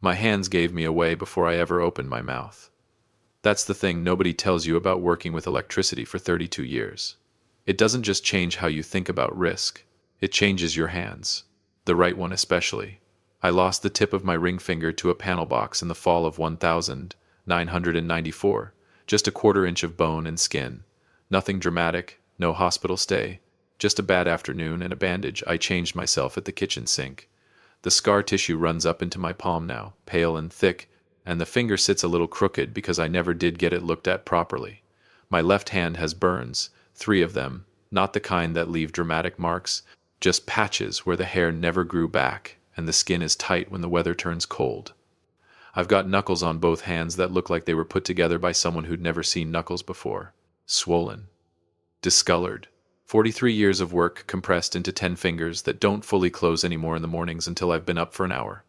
My hands gave me away before I ever opened my mouth. That's the thing nobody tells you about working with electricity for 32 years. It doesn't just change how you think about risk, it changes your hands. The right one especially. I lost the tip of my ring finger to a panel box in the fall of 1994, just a quarter-inch of bone and skin. Nothing dramatic, no hospital stay, just a bad afternoon and a bandage. I changed myself at the kitchen sink. The scar tissue runs up into my palm now, pale and thick, and the finger sits a little crooked because I never did get it looked at properly. My left hand has burns, 3 of them, not the kind that leave dramatic marks, just patches where the hair never grew back and the skin is tight when the weather turns cold. I've got knuckles on both hands that look like they were put together by someone who'd never seen knuckles before. Swollen. Discolored. 43 years of work compressed into 10 fingers that don't fully close anymore in the mornings until I've been up for an hour.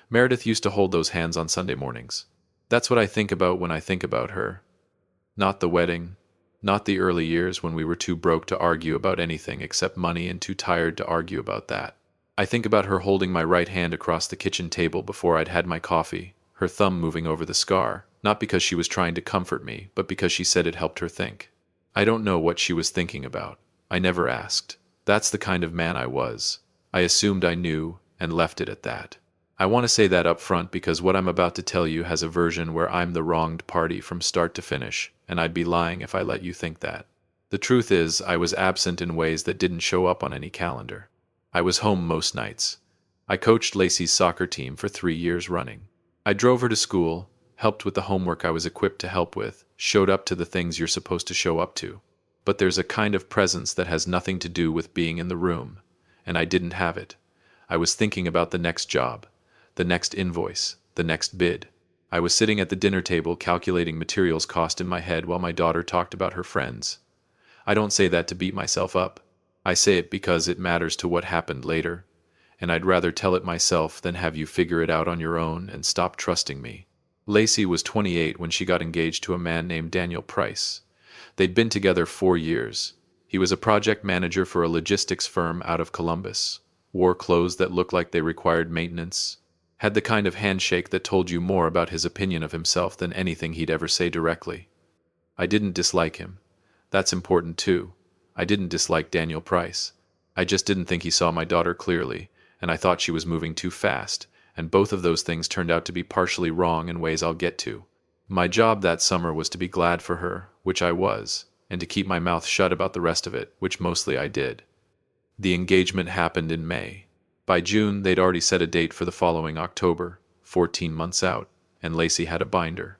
Meredith used to hold those hands on Sunday mornings. That's what I think about when I think about her. Not the wedding, not the early years when we were too broke to argue about anything except money and too tired to argue about that. I think about her holding my right hand across the kitchen table before I'd had my coffee, her thumb moving over the scar, not because she was trying to comfort me, but because she said it helped her think. I don't know what she was thinking about. I never asked. That's the kind of man I was. I assumed I knew, and left it at that. I want to say that up front because what I'm about to tell you has a version where I'm the wronged party from start to finish, and I'd be lying if I let you think that. The truth is, I was absent in ways that didn't show up on any calendar. I was home most nights. I coached Lacey's soccer team for 3 years running. I drove her to school, helped with the homework I was equipped to help with, showed up to the things you're supposed to show up to. But there's a kind of presence that has nothing to do with being in the room, and I didn't have it. I was thinking about the next job, the next invoice, the next bid. I was sitting at the dinner table calculating materials cost in my head while my daughter talked about her friends. I don't say that to beat myself up. I say it because it matters to what happened later, and I'd rather tell it myself than have you figure it out on your own and stop trusting me. Lacey was 28 when she got engaged to a man named Daniel Price. They'd been together 4 years. He was a project manager for a logistics firm out of Columbus, wore clothes that looked like they required maintenance, had the kind of handshake that told you more about his opinion of himself than anything he'd ever say directly. I didn't dislike him. That's important too. I didn't dislike Daniel Price. I just didn't think he saw my daughter clearly, and I thought she was moving too fast, and both of those things turned out to be partially wrong in ways I'll get to. My job that summer was to be glad for her, which I was, and to keep my mouth shut about the rest of it, which mostly I did. The engagement happened in May. By June, they'd already set a date for the following October, 14 months out, and Lacey had a binder.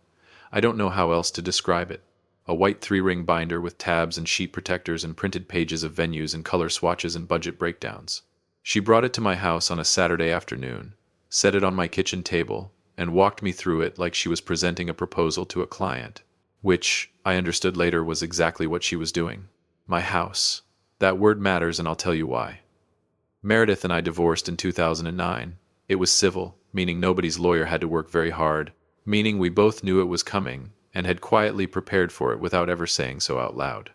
I don't know how else to describe it. A white 3-ring binder with tabs and sheet protectors and printed pages of venues and color swatches and budget breakdowns. She brought it to my house on a Saturday afternoon, set it on my kitchen table, and walked me through it like she was presenting a proposal to a client, which, I understood later, was exactly what she was doing. My house. That word matters, and I'll tell you why. Meredith and I divorced in 2009. It was civil, meaning nobody's lawyer had to work very hard, meaning we both knew it was coming, and had quietly prepared for it without ever saying so out loud.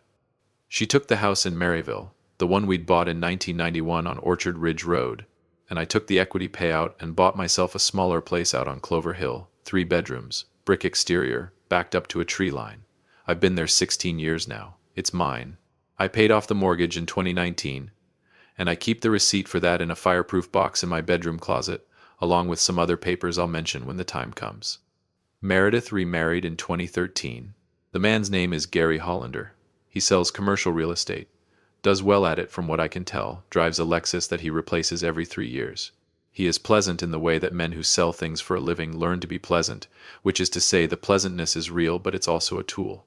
She took the house in Maryville, the one we'd bought in 1991 on Orchard Ridge Road, and I took the equity payout and bought myself a smaller place out on Clover Hill, 3 bedrooms, brick exterior, backed up to a tree line. I've been there 16 years now. It's mine. I paid off the mortgage in 2019, and I keep the receipt for that in a fireproof box in my bedroom closet, along with some other papers I'll mention when the time comes. Meredith remarried in 2013. The man's name is Gary Hollander. He sells commercial real estate. Does well at it from what I can tell, drives a Lexus that he replaces every 3 years. He is pleasant in the way that men who sell things for a living learn to be pleasant, which is to say the pleasantness is real but it's also a tool.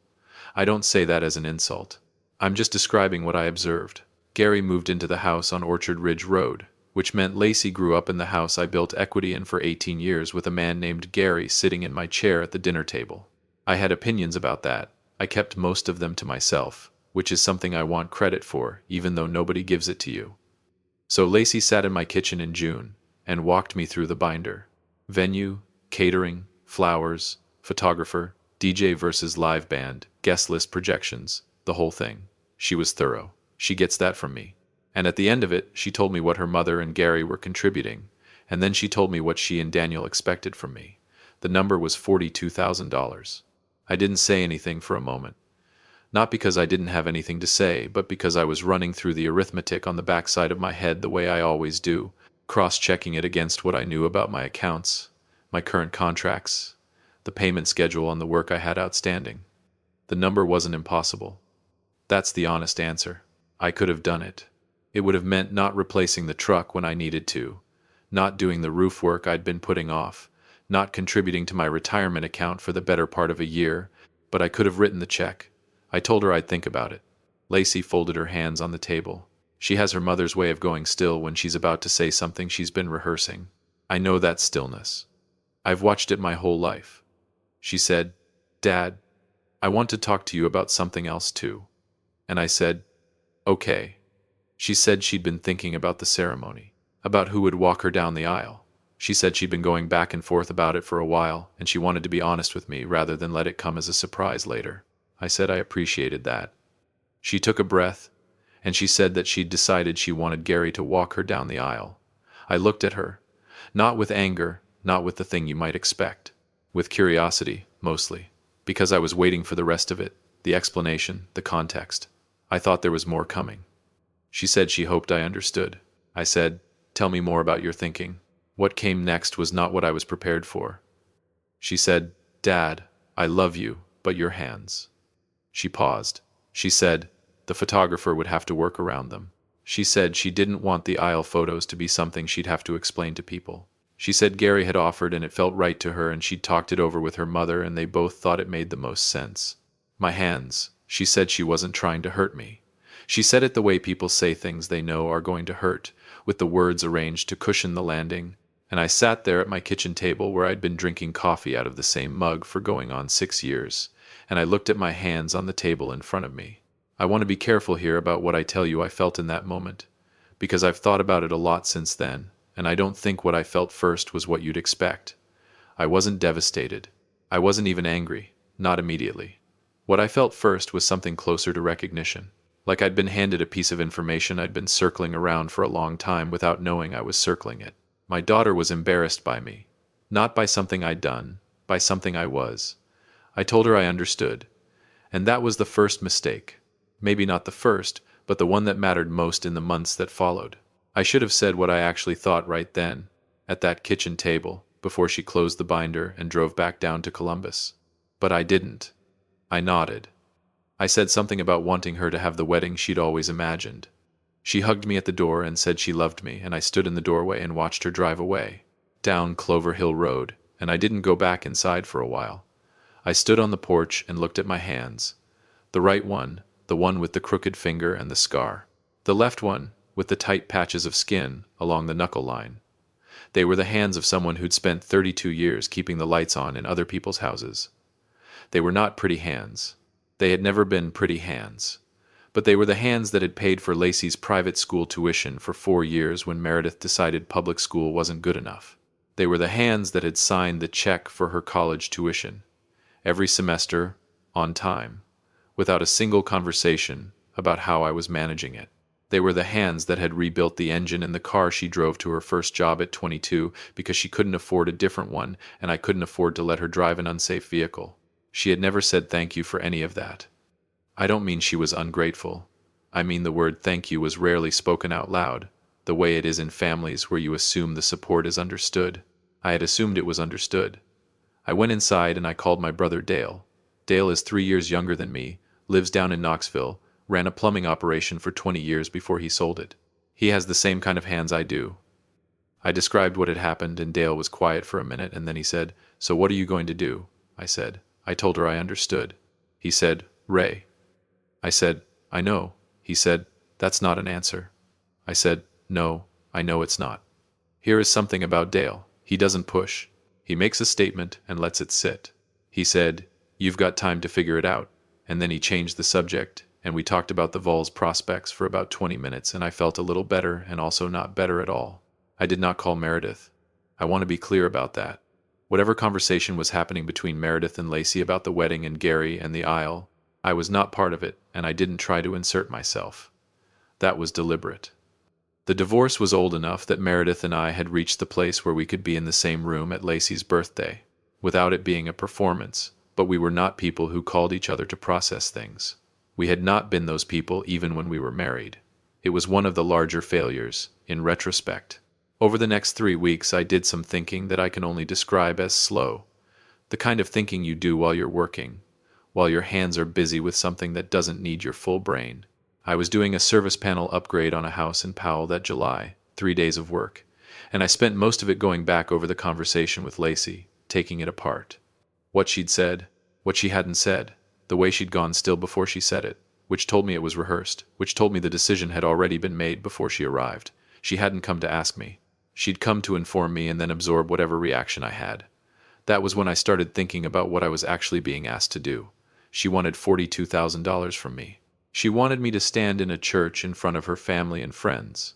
I don't say that as an insult. I'm just describing what I observed. Gary moved into the house on Orchard Ridge Road, which meant Lacey grew up in the house I built equity in for 18 years with a man named Gary sitting in my chair at the dinner table. I had opinions about that. I kept most of them to myself, which is something I want credit for, even though nobody gives it to you. So Lacey sat in my kitchen in June and walked me through the binder. Venue, catering, flowers, photographer, DJ versus live band, guest list projections, the whole thing. She was thorough. She gets that from me. And at the end of it, she told me what her mother and Gary were contributing, And then she told me what she and Daniel expected from me. The number was $42,000. I didn't say anything for a moment. Not because I didn't have anything to say, but because I was running through the arithmetic on the backside of my head the way I always do, cross-checking it against what I knew about my accounts, my current contracts, the payment schedule on the work I had outstanding. The number wasn't impossible. That's the honest answer. I could have done it. It would have meant not replacing the truck when I needed to, not doing the roof work I'd been putting off, not contributing to my retirement account for the better part of a year, but I could have written the check. I told her I'd think about it. Lacey folded her hands on the table. She has her mother's way of going still when she's about to say something she's been rehearsing. I know that stillness. I've watched it my whole life. She said, "Dad, I want to talk to you about something else too." And I said, "Okay." She said she'd been thinking about the ceremony, about who would walk her down the aisle. She said she'd been going back and forth about it for a while, and she wanted to be honest with me rather than let it come as a surprise later. I said I appreciated that. She took a breath, and she said that she'd decided she wanted Gary to walk her down the aisle. I looked at her, not with anger, not with the thing you might expect, with curiosity, mostly, because I was waiting for the rest of it, the explanation, the context. I thought there was more coming. She said she hoped I understood. I said, "Tell me more about your thinking." What came next was not what I was prepared for. She said, "Dad, I love you, but your hands." She paused. She said the photographer would have to work around them. She said she didn't want the aisle photos to be something she'd have to explain to people. She said Gary had offered and it felt right to her and she'd talked it over with her mother and they both thought it made the most sense. My hands. She said she wasn't trying to hurt me. She said it the way people say things they know are going to hurt, with the words arranged to cushion the landing, and I sat there at my kitchen table where I'd been drinking coffee out of the same mug for going on 6 years, and I looked at my hands on the table in front of me. I want to be careful here about what I tell you I felt in that moment, because I've thought about it a lot since then, and I don't think what I felt first was what you'd expect. I wasn't devastated. I wasn't even angry, not immediately. What I felt first was something closer to recognition, like I'd been handed a piece of information I'd been circling around for a long time without knowing I was circling it. My daughter was embarrassed by me, not by something I'd done, by something I was. I told her I understood, and that was the first mistake. Maybe not the first, but the one that mattered most in the months that followed. I should have said what I actually thought right then, at that kitchen table, before she closed the binder and drove back down to Columbus. But I didn't. I nodded. I said something about wanting her to have the wedding she'd always imagined. She hugged me at the door and said she loved me, and I stood in the doorway and watched her drive away, down Clover Hill Road, and I didn't go back inside for a while. I stood on the porch and looked at my hands. The right one, the one with the crooked finger and the scar. The left one, with the tight patches of skin along the knuckle line. They were the hands of someone who'd spent 32 years keeping the lights on in other people's houses. They were not pretty hands. They had never been pretty hands. But they were the hands that had paid for Lacey's private school tuition for 4 years when Meredith decided public school wasn't good enough. They were the hands that had signed the check for her college tuition, every semester, on time, without a single conversation about how I was managing it. They were the hands that had rebuilt the engine in the car she drove to her first job at 22 because she couldn't afford a different one and I couldn't afford to let her drive an unsafe vehicle. She had never said thank you for any of that. I don't mean she was ungrateful. I mean the word thank you was rarely spoken out loud, the way it is in families where you assume the support is understood. I had assumed it was understood. I went inside and I called my brother Dale. Dale is 3 years younger than me, lives down in Knoxville, ran a plumbing operation for 20 years before he sold it. He has the same kind of hands I do. I described what had happened and Dale was quiet for a minute and then he said, "So what are you going to do?" I said. I told her I understood. He said, "Ray." I said, "I know." He said, "That's not an answer." I said, "No, I know it's not." Here is something about Dale. He doesn't push. He makes a statement and lets it sit. He said, "You've got time to figure it out." And then he changed the subject, and we talked about the Vols prospects for about 20 minutes, and I felt a little better and also not better at all. I did not call Meredith. I want to be clear about that. Whatever conversation was happening between Meredith and Lacey about the wedding and Gary and the aisle, I was not part of it, and I didn't try to insert myself. That was deliberate. The divorce was old enough that Meredith and I had reached the place where we could be in the same room at Lacey's birthday, without it being a performance, but we were not people who called each other to process things. We had not been those people even when we were married. It was one of the larger failures, in retrospect. Over the next 3 weeks I did some thinking that I can only describe as slow. The kind of thinking you do while you're working, while your hands are busy with something that doesn't need your full brain. I was doing a service panel upgrade on a house in Powell that July, 3 days of work, and I spent most of it going back over the conversation with Lacey, taking it apart. What she'd said, what she hadn't said, the way she'd gone still before she said it, which told me it was rehearsed, which told me the decision had already been made before she arrived. She hadn't come to ask me. She'd come to inform me and then absorb whatever reaction I had. That was when I started thinking about what I was actually being asked to do. She wanted $42,000 from me. She wanted me to stand in a church in front of her family and friends.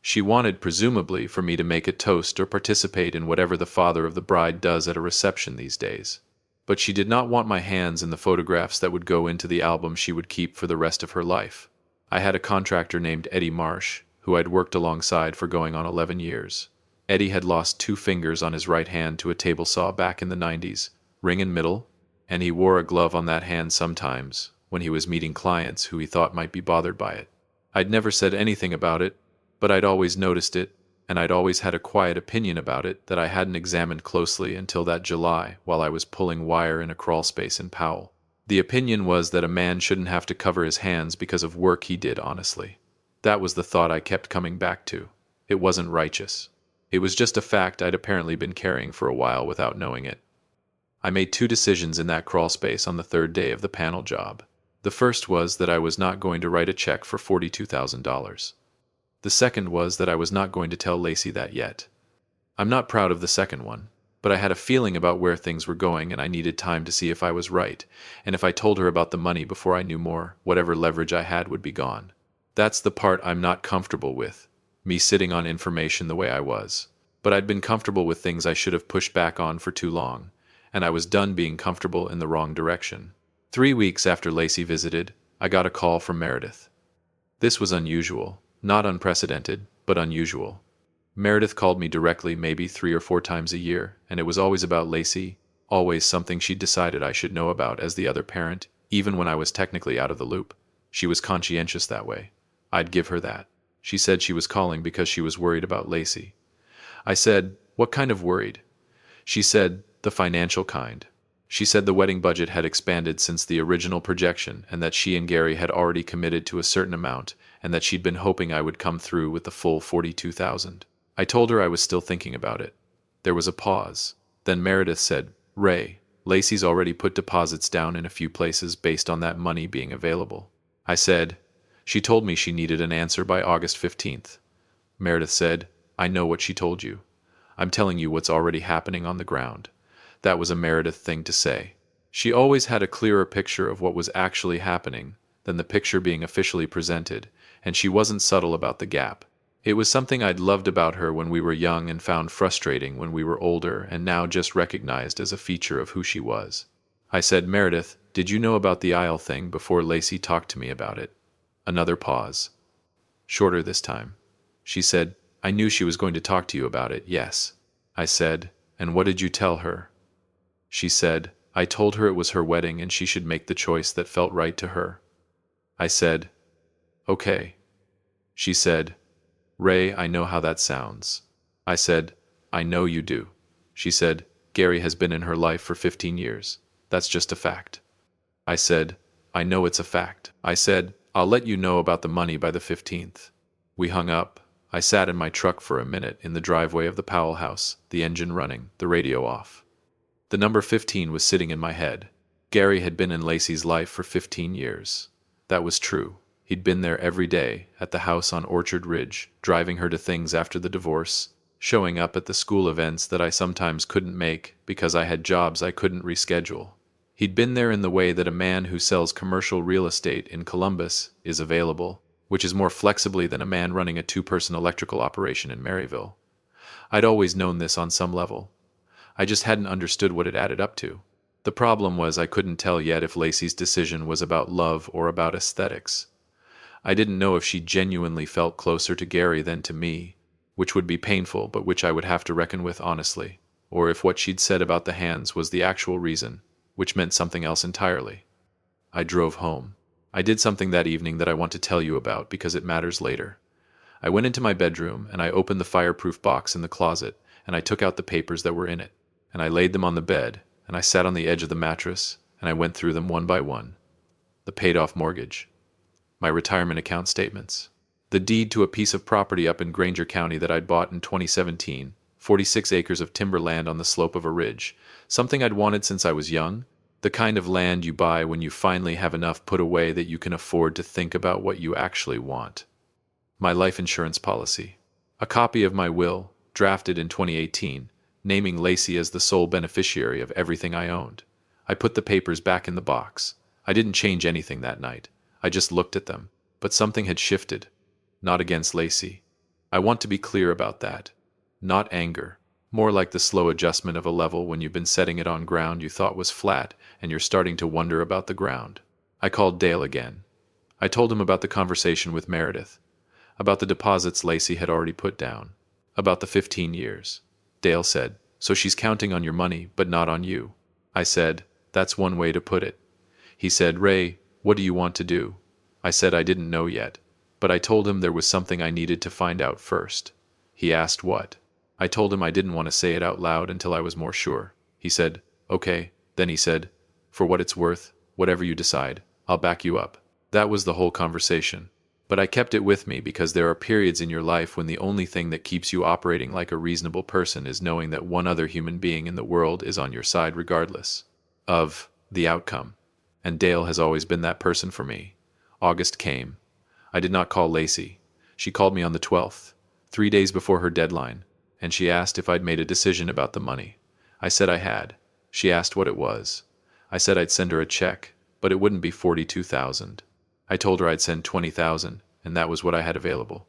She wanted, presumably, for me to make a toast or participate in whatever the father of the bride does at a reception these days. But she did not want my hands in the photographs that would go into the album she would keep for the rest of her life. I had a contractor named Eddie Marsh, who I'd worked alongside for going on 11 years. Eddie had lost 2 fingers on his right hand to a table saw back in the 90s, ring and middle, and he wore a glove on that hand sometimes when he was meeting clients who he thought might be bothered by it. I'd never said anything about it, but I'd always noticed it, and I'd always had a quiet opinion about it that I hadn't examined closely until that July while I was pulling wire in a crawlspace in Powell. The opinion was that a man shouldn't have to cover his hands because of work he did honestly. That was the thought I kept coming back to. It wasn't righteous. It was just a fact I'd apparently been carrying for a while without knowing it. I made 2 decisions in that crawlspace on the 3rd day of the panel job. The first was that I was not going to write a check for $42,000. The second was that I was not going to tell Lacey that yet. I'm not proud of the second one, but I had a feeling about where things were going and I needed time to see if I was right, and if I told her about the money before I knew more, whatever leverage I had would be gone. That's the part I'm not comfortable with, me sitting on information the way I was. But I'd been comfortable with things I should have pushed back on for too long, and I was done being comfortable in the wrong direction. 3 weeks after Lacey visited, I got a call from Meredith. This was unusual, not unprecedented, but unusual. Meredith called me directly maybe 3 or 4 times a year, and it was always about Lacey, always something she'd decided I should know about as the other parent, even when I was technically out of the loop. She was conscientious that way. I'd give her that. She said she was calling because she was worried about Lacey. I said, "What kind of worried?" She said, "The financial kind." She said the wedding budget had expanded since the original projection and that she and Gary had already committed to a certain amount and that she'd been hoping I would come through with the full $42,000. I told her I was still thinking about it. There was a pause. Then Meredith said, "Ray, Lacey's already put deposits down in a few places based on that money being available." I said, "She told me she needed an answer by August 15th. Meredith said, "I know what she told you. I'm telling you what's already happening on the ground." That was a Meredith thing to say. She always had a clearer picture of what was actually happening than the picture being officially presented, and she wasn't subtle about the gap. It was something I'd loved about her when we were young and found frustrating when we were older and now just recognized as a feature of who she was. I said, "Meredith, did you know about the aisle thing before Lacey talked to me about it?" Another pause. Shorter this time. She said, "I knew she was going to talk to you about it, yes." I said, "And what did you tell her?" She said, "I told her it was her wedding and she should make the choice that felt right to her." I said, "Okay." She said, "Ray, I know how that sounds." I said, "I know you do." She said, "Gary has been in her life for 15 years. That's just a fact." I said, "I know it's a fact." I said, "I'll let you know about the money by the 15th. We hung up. I sat in my truck for a minute in the driveway of the Powell house, the engine running, the radio off. The number 15 was sitting in my head. Gary had been in Lacey's life for 15 years. That was true. He'd been there every day, at the house on Orchard Ridge, driving her to things after the divorce, showing up at the school events that I sometimes couldn't make because I had jobs I couldn't reschedule. He'd been there in the way that a man who sells commercial real estate in Columbus is available, which is more flexibly than a man running a 2-person electrical operation in Maryville. I'd always known this on some level. I just hadn't understood what it added up to. The problem was I couldn't tell yet if Lacey's decision was about love or about aesthetics. I didn't know if she genuinely felt closer to Gary than to me, which would be painful but which I would have to reckon with honestly, or if what she'd said about the hands was the actual reason, which meant something else entirely. I drove home. I did something that evening that I want to tell you about because it matters later. I went into my bedroom and I opened the fireproof box in the closet and I took out the papers that were in it, and I laid them on the bed, and I sat on the edge of the mattress and I went through them one by one. The paid-off mortgage, my retirement account statements, the deed to a piece of property up in Granger County that I'd bought in 2017, 46 acres of timber land on the slope of a ridge, something I'd wanted since I was young, the kind of land you buy when you finally have enough put away that you can afford to think about what you actually want. My life insurance policy, a copy of my will, drafted in 2018, naming Lacey as the sole beneficiary of everything I owned. I put the papers back in the box. I didn't change anything that night. I just looked at them. But something had shifted. Not against Lacey. I want to be clear about that. Not anger. More like the slow adjustment of a level when you've been setting it on ground you thought was flat and you're starting to wonder about the ground. I called Dale again. I told him about the conversation with Meredith, about the deposits Lacey had already put down, about the 15 years. Dale said, "So she's counting on your money, but not on you." I said, "That's one way to put it." He said, "Ray, what do you want to do?" I said I didn't know yet, but I told him there was something I needed to find out first. He asked what. I told him I didn't want to say it out loud until I was more sure. He said, "Okay." Then he said, "For what it's worth, whatever you decide, I'll back you up." That was the whole conversation. But I kept it with me because there are periods in your life when the only thing that keeps you operating like a reasonable person is knowing that one other human being in the world is on your side regardless of the outcome. And Dale has always been that person for me. August came. I did not call Lacey. She called me on the 12th, 3 days before her deadline, and she asked if I'd made a decision about the money. I said I had. She asked what it was. I said I'd send her a check, but it wouldn't be $42,000. I told her I'd send $20,000, and that was what I had available.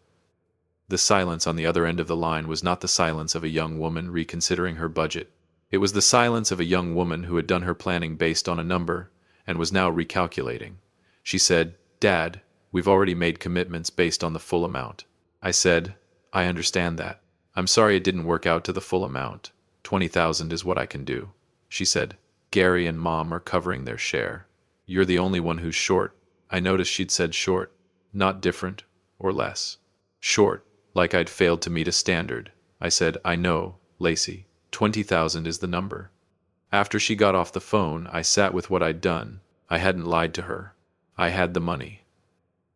The silence on the other end of the line was not the silence of a young woman reconsidering her budget. It was the silence of a young woman who had done her planning based on a number and was now recalculating. She said, "Dad, we've already made commitments based on the full amount." I said, "I understand that. I'm sorry it didn't work out to the full amount. 20,000 is what I can do." She said, "Gary and Mom are covering their share. You're the only one who's short." I noticed she'd said short, not different or less. Short, like I'd failed to meet a standard. I said, "I know, Lacey. 20,000 is the number." After she got off the phone, I sat with what I'd done. I hadn't lied to her. I had the money.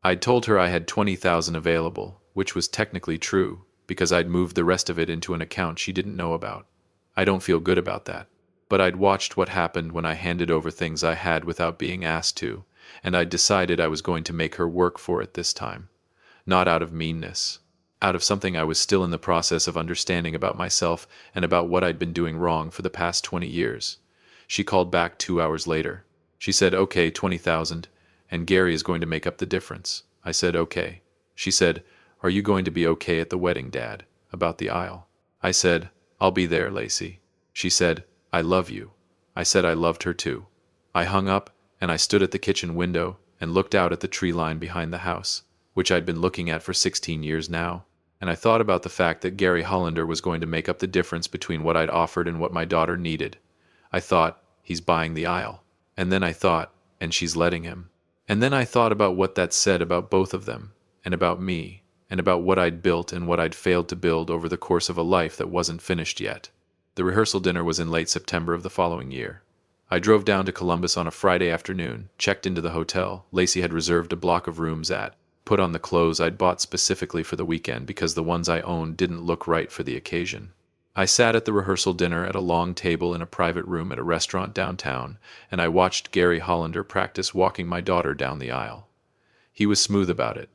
I'd told her I had 20,000 available, which was technically true, because I'd moved the rest of it into an account she didn't know about. I don't feel good about that. But I'd watched what happened when I handed over things I had without being asked to, and I'd decided I was going to make her work for it this time. Not out of meanness. Out of something I was still in the process of understanding about myself and about what I'd been doing wrong for the past 20 years. She called back 2 hours later. She said, "Okay, 20,000, and Gary is going to make up the difference." I said, "Okay." She said, "Are you going to be okay at the wedding, Dad, about the aisle?" I said, "I'll be there, Lacey." She said, "I love you." I said I loved her too. I hung up, and I stood at the kitchen window and looked out at the tree line behind the house, which I'd been looking at for 16 years now, and I thought about the fact that Gary Hollander was going to make up the difference between what I'd offered and what my daughter needed. I thought, he's buying the aisle. And then I thought, and she's letting him. And then I thought about what that said about both of them, and about me, and about what I'd built and what I'd failed to build over the course of a life that wasn't finished yet. The rehearsal dinner was in late September of the following year. I drove down to Columbus on a Friday afternoon, checked into the hotel Lacey had reserved a block of rooms at, put on the clothes I'd bought specifically for the weekend because the ones I owned didn't look right for the occasion. I sat at the rehearsal dinner at a long table in a private room at a restaurant downtown, and I watched Gary Hollander practice walking my daughter down the aisle. He was smooth about it.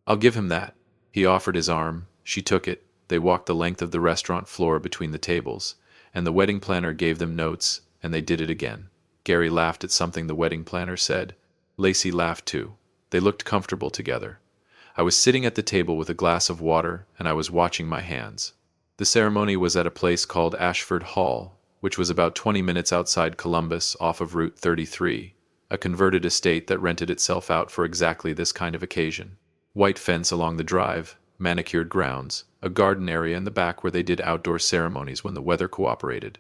I'll give him that. He offered his arm, she took it, they walked the length of the restaurant floor between the tables, and the wedding planner gave them notes, and they did it again. Gary laughed at something the wedding planner said. Lacey laughed too. They looked comfortable together. I was sitting at the table with a glass of water, and I was watching my hands. The ceremony was at a place called Ashford Hall, which was about 20 minutes outside Columbus off of Route 33, a converted estate that rented itself out for exactly this kind of occasion. White fence along the drive, manicured grounds, a garden area in the back where they did outdoor ceremonies when the weather cooperated.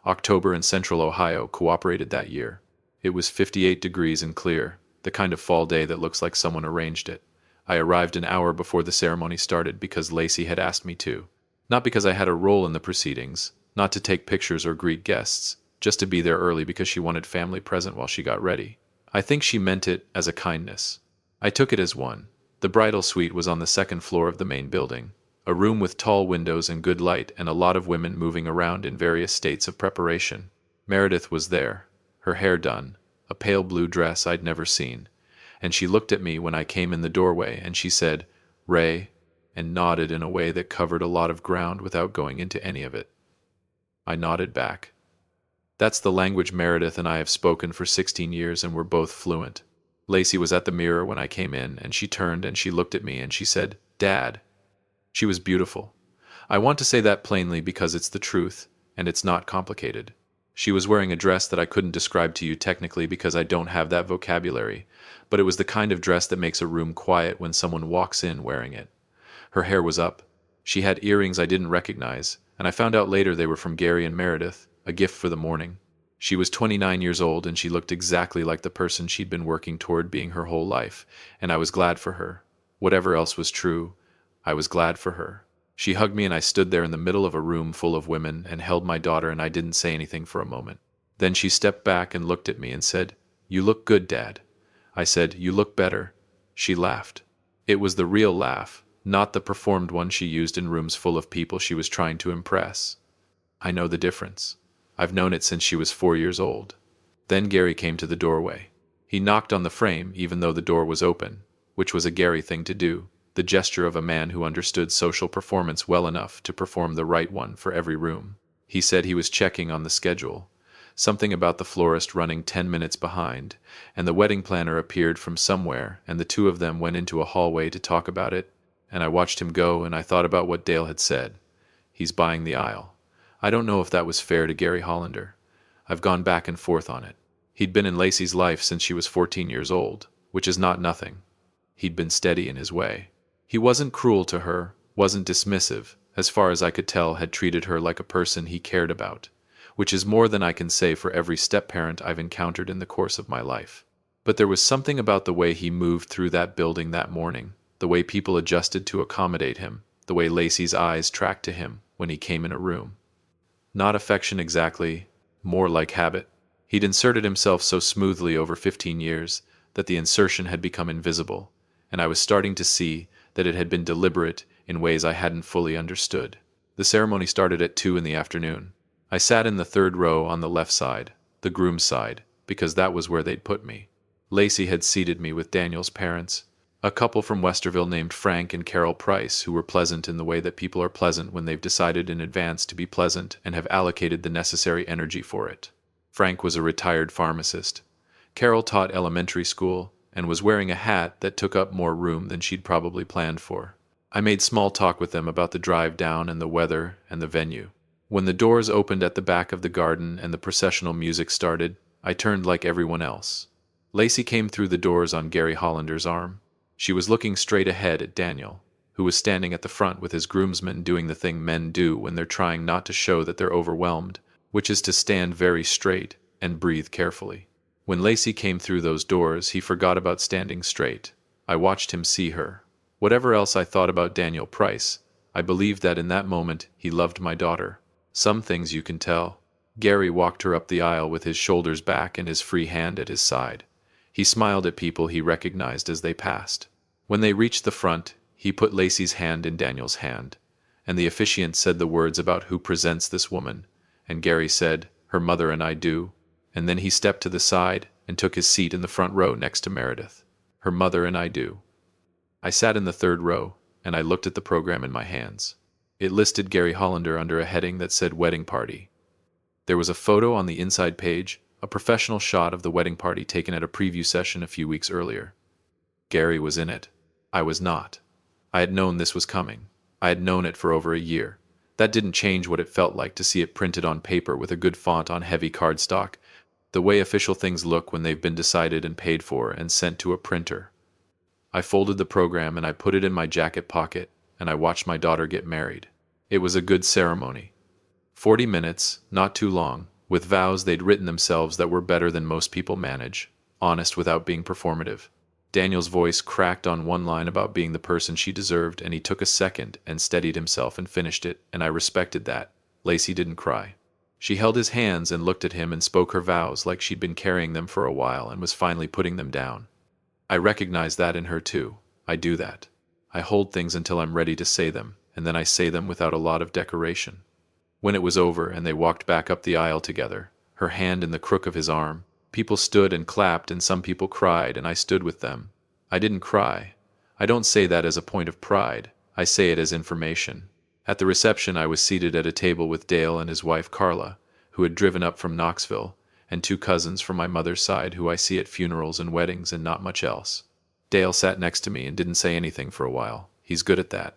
October in central Ohio cooperated that year. It was 58 degrees and clear, the kind of fall day that looks like someone arranged it. I arrived an hour before the ceremony started because Lacey had asked me to. Not because I had a role in the proceedings, not to take pictures or greet guests, just to be there early because she wanted family present while she got ready. I think she meant it as a kindness. I took it as one. The bridal suite was on the second floor of the main building, a room with tall windows and good light and a lot of women moving around in various states of preparation. Meredith was there, her hair done, a pale blue dress I'd never seen, and she looked at me when I came in the doorway and she said, "Ray," and nodded in a way that covered a lot of ground without going into any of it. I nodded back. That's the language Meredith and I have spoken for 16 years and we're both fluent. Lacey was at the mirror when I came in, and she turned and she looked at me and she said, "Dad." She was beautiful. I want to say that plainly because it's the truth, and it's not complicated. She was wearing a dress that I couldn't describe to you technically because I don't have that vocabulary, but it was the kind of dress that makes a room quiet when someone walks in wearing it. Her hair was up. She had earrings I didn't recognize, and I found out later they were from Gary and Meredith, a gift for the morning. She was 29 years old and she looked exactly like the person she'd been working toward being her whole life, and I was glad for her. Whatever else was true, I was glad for her. She hugged me and I stood there in the middle of a room full of women and held my daughter and I didn't say anything for a moment. Then she stepped back and looked at me and said, "You look good, Dad." I said, "You look better." She laughed. It was the real laugh, not the performed one she used in rooms full of people she was trying to impress. I know the difference. I've known it since she was 4 years old. Then Gary came to the doorway. He knocked on the frame even though the door was open, which was a Gary thing to do, the gesture of a man who understood social performance well enough to perform the right one for every room. He said he was checking on the schedule, something about the florist running 10 minutes behind, and the wedding planner appeared from somewhere, and the two of them went into a hallway to talk about it, and I watched him go and I thought about what Dale had said. He's buying the aisle. I don't know if that was fair to Gary Hollander. I've gone back and forth on it. He'd been in Lacey's life since she was 14 years old, which is not nothing. He'd been steady in his way. He wasn't cruel to her, wasn't dismissive, as far as I could tell had treated her like a person he cared about, which is more than I can say for every step-parent I've encountered in the course of my life. But there was something about the way he moved through that building that morning, the way people adjusted to accommodate him, the way Lacey's eyes tracked to him when he came in a room. Not affection exactly, more like habit. He'd inserted himself so smoothly over 15 years that the insertion had become invisible, and I was starting to see that it had been deliberate in ways I hadn't fully understood. The ceremony started at 2 in the afternoon. I sat in the third row on the left side, the groom's side, because that was where they'd put me. Lacey had seated me with Daniel's parents, a couple from Westerville named Frank and Carol Price, who were pleasant in the way that people are pleasant when they've decided in advance to be pleasant and have allocated the necessary energy for it. Frank was a retired pharmacist. Carol taught elementary school and was wearing a hat that took up more room than she'd probably planned for. I made small talk with them about the drive down and the weather and the venue. When the doors opened at the back of the garden and the processional music started, I turned like everyone else. Lacey came through the doors on Gary Hollander's arm. She was looking straight ahead at Daniel, who was standing at the front with his groomsmen doing the thing men do when they're trying not to show that they're overwhelmed, which is to stand very straight and breathe carefully. When Lacey came through those doors, he forgot about standing straight. I watched him see her. Whatever else I thought about Daniel Price, I believed that in that moment he loved my daughter. Some things you can tell. Gary walked her up the aisle with his shoulders back and his free hand at his side. He smiled at people he recognized as they passed. When they reached the front, he put Lacey's hand in Daniel's hand, and the officiant said the words about who presents this woman, and Gary said, "Her mother and I do," and then he stepped to the side and took his seat in the front row next to Meredith. "Her mother and I do." I sat in the third row, and I looked at the program in my hands. It listed Gary Hollander under a heading that said Wedding Party. There was a photo on the inside page, a professional shot of the wedding party taken at a preview session a few weeks earlier. Gary was in it. I was not. I had known this was coming. I had known it for over a year. That didn't change what it felt like to see it printed on paper with a good font on heavy cardstock, The way official things look when they've been decided and paid for and sent to a printer. I folded the program and I put it in my jacket pocket, and I watched my daughter get married. It was a good ceremony. 40 minutes, not too long, with vows they'd written themselves that were better than most people manage, honest without being performative. Daniel's voice cracked on one line about being the person she deserved, and he took a second and steadied himself and finished it, and I respected that. Lacey didn't cry. She held his hands and looked at him and spoke her vows like she'd been carrying them for a while and was finally putting them down. I recognize that in her too. I do that. I hold things until I'm ready to say them, and then I say them without a lot of decoration. When it was over and they walked back up the aisle together, her hand in the crook of his arm, people stood and clapped and some people cried, and I stood with them. I didn't cry. I don't say that as a point of pride. I say it as information. At the reception I was seated at a table with Dale and his wife Carla, who had driven up from Knoxville, and two cousins from my mother's side who I see at funerals and weddings and not much else. Dale sat next to me and didn't say anything for a while. He's good at that.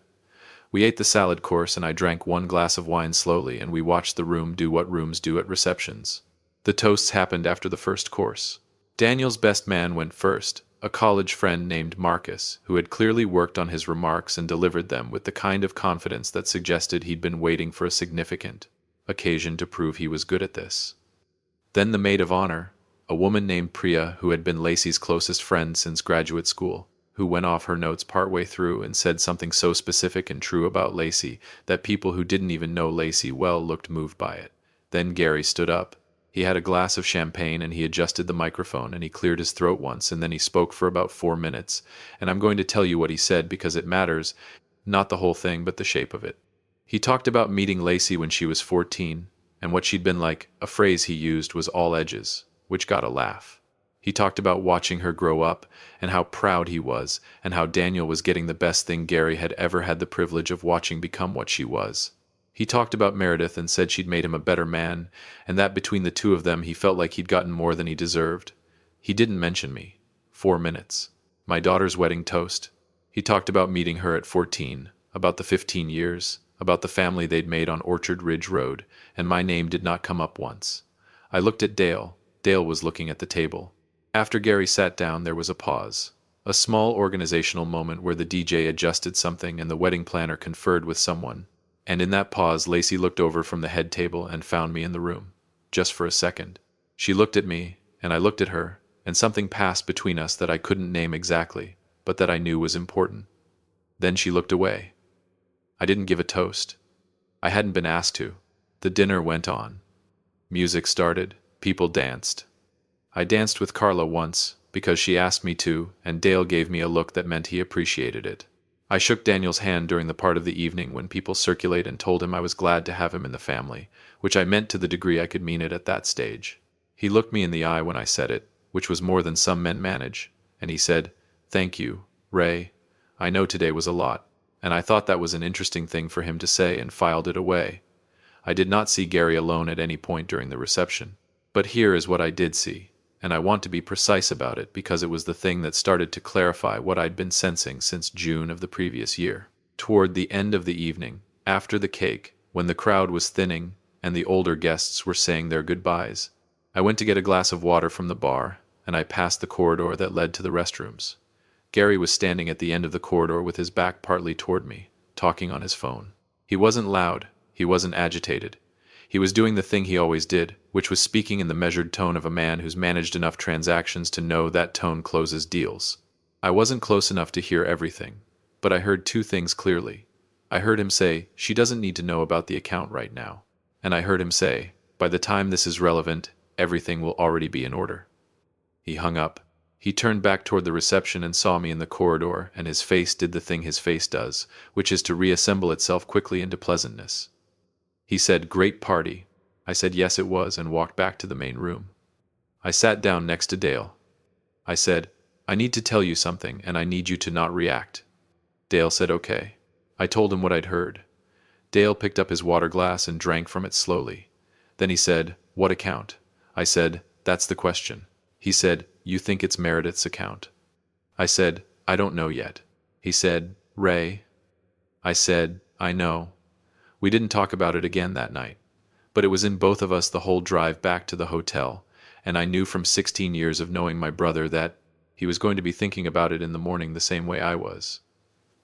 We ate the salad course and I drank one glass of wine slowly, and we watched the room do what rooms do at receptions. The toasts happened after the first course. Daniel's best man went first, a college friend named Marcus, who had clearly worked on his remarks and delivered them with the kind of confidence that suggested he'd been waiting for a significant occasion to prove he was good at this. Then the maid of honor, a woman named Priya who had been Lacey's closest friend since graduate school, who went off her notes partway through and said something so specific and true about Lacey that people who didn't even know Lacey well looked moved by it. Then Gary stood up. He had a glass of champagne and he adjusted the microphone and he cleared his throat once and then he spoke for about 4 minutes, and I'm going to tell you what he said because it matters, not the whole thing but the shape of it. He talked about meeting Lacey when she was 14, and what she'd been like. A phrase he used was all edges, which got a laugh. He talked about watching her grow up, and how proud he was, and how Daniel was getting the best thing Gary had ever had the privilege of watching become what she was. He talked about Meredith and said she'd made him a better man, and that between the two of them he felt like he'd gotten more than he deserved. He didn't mention me. 4 minutes. My daughter's wedding toast. He talked about meeting her at 14, about the 15 years, about the family they'd made on Orchard Ridge Road, and my name did not come up once. I looked at Dale. Dale was looking at the table. After Gary sat down, there was a pause. A small organizational moment where the DJ adjusted something and the wedding planner conferred with someone. And in that pause, Lacey looked over from the head table and found me in the room. Just for a second. She looked at me, and I looked at her, and something passed between us that I couldn't name exactly, but that I knew was important. Then she looked away. I didn't give a toast. I hadn't been asked to. The dinner went on. Music started. People danced. I danced with Carla once, because she asked me to, and Dale gave me a look that meant he appreciated it. I shook Daniel's hand during the part of the evening when people circulate and told him I was glad to have him in the family, which I meant to the degree I could mean it at that stage. He looked me in the eye when I said it, which was more than some men manage, and he said, "Thank you, Ray. I know today was a lot," and I thought that was an interesting thing for him to say and filed it away. I did not see Gary alone at any point during the reception. But here is what I did see. And I want to be precise about it because it was the thing that started to clarify what I'd been sensing since June of the previous year. Toward the end of the evening, after the cake, when the crowd was thinning and the older guests were saying their goodbyes, I went to get a glass of water from the bar, and I passed the corridor that led to the restrooms. Gary was standing at the end of the corridor with his back partly toward me, talking on his phone. He wasn't loud, he wasn't agitated. He was doing the thing he always did, which was speaking in the measured tone of a man who's managed enough transactions to know that tone closes deals. I wasn't close enough to hear everything, but I heard 2 things clearly. I heard him say, "She doesn't need to know about the account right now." And I heard him say, "By the time this is relevant, everything will already be in order." He hung up. He turned back toward the reception and saw me in the corridor, and his face did the thing his face does, which is to reassemble itself quickly into pleasantness. He said, "Great party." I said yes it was and walked back to the main room. I sat down next to Dale. I said, "I need to tell you something and I need you to not react." Dale said okay. I told him what I'd heard. Dale picked up his water glass and drank from it slowly. Then he said, "What account?" I said, "That's the question." He said, "You think it's Meredith's account?" I said, "I don't know yet." He said, "Ray." I said, "I know." We didn't talk about it again that night, but it was in both of us the whole drive back to the hotel, and I knew from 16 years of knowing my brother that he was going to be thinking about it in the morning the same way I was.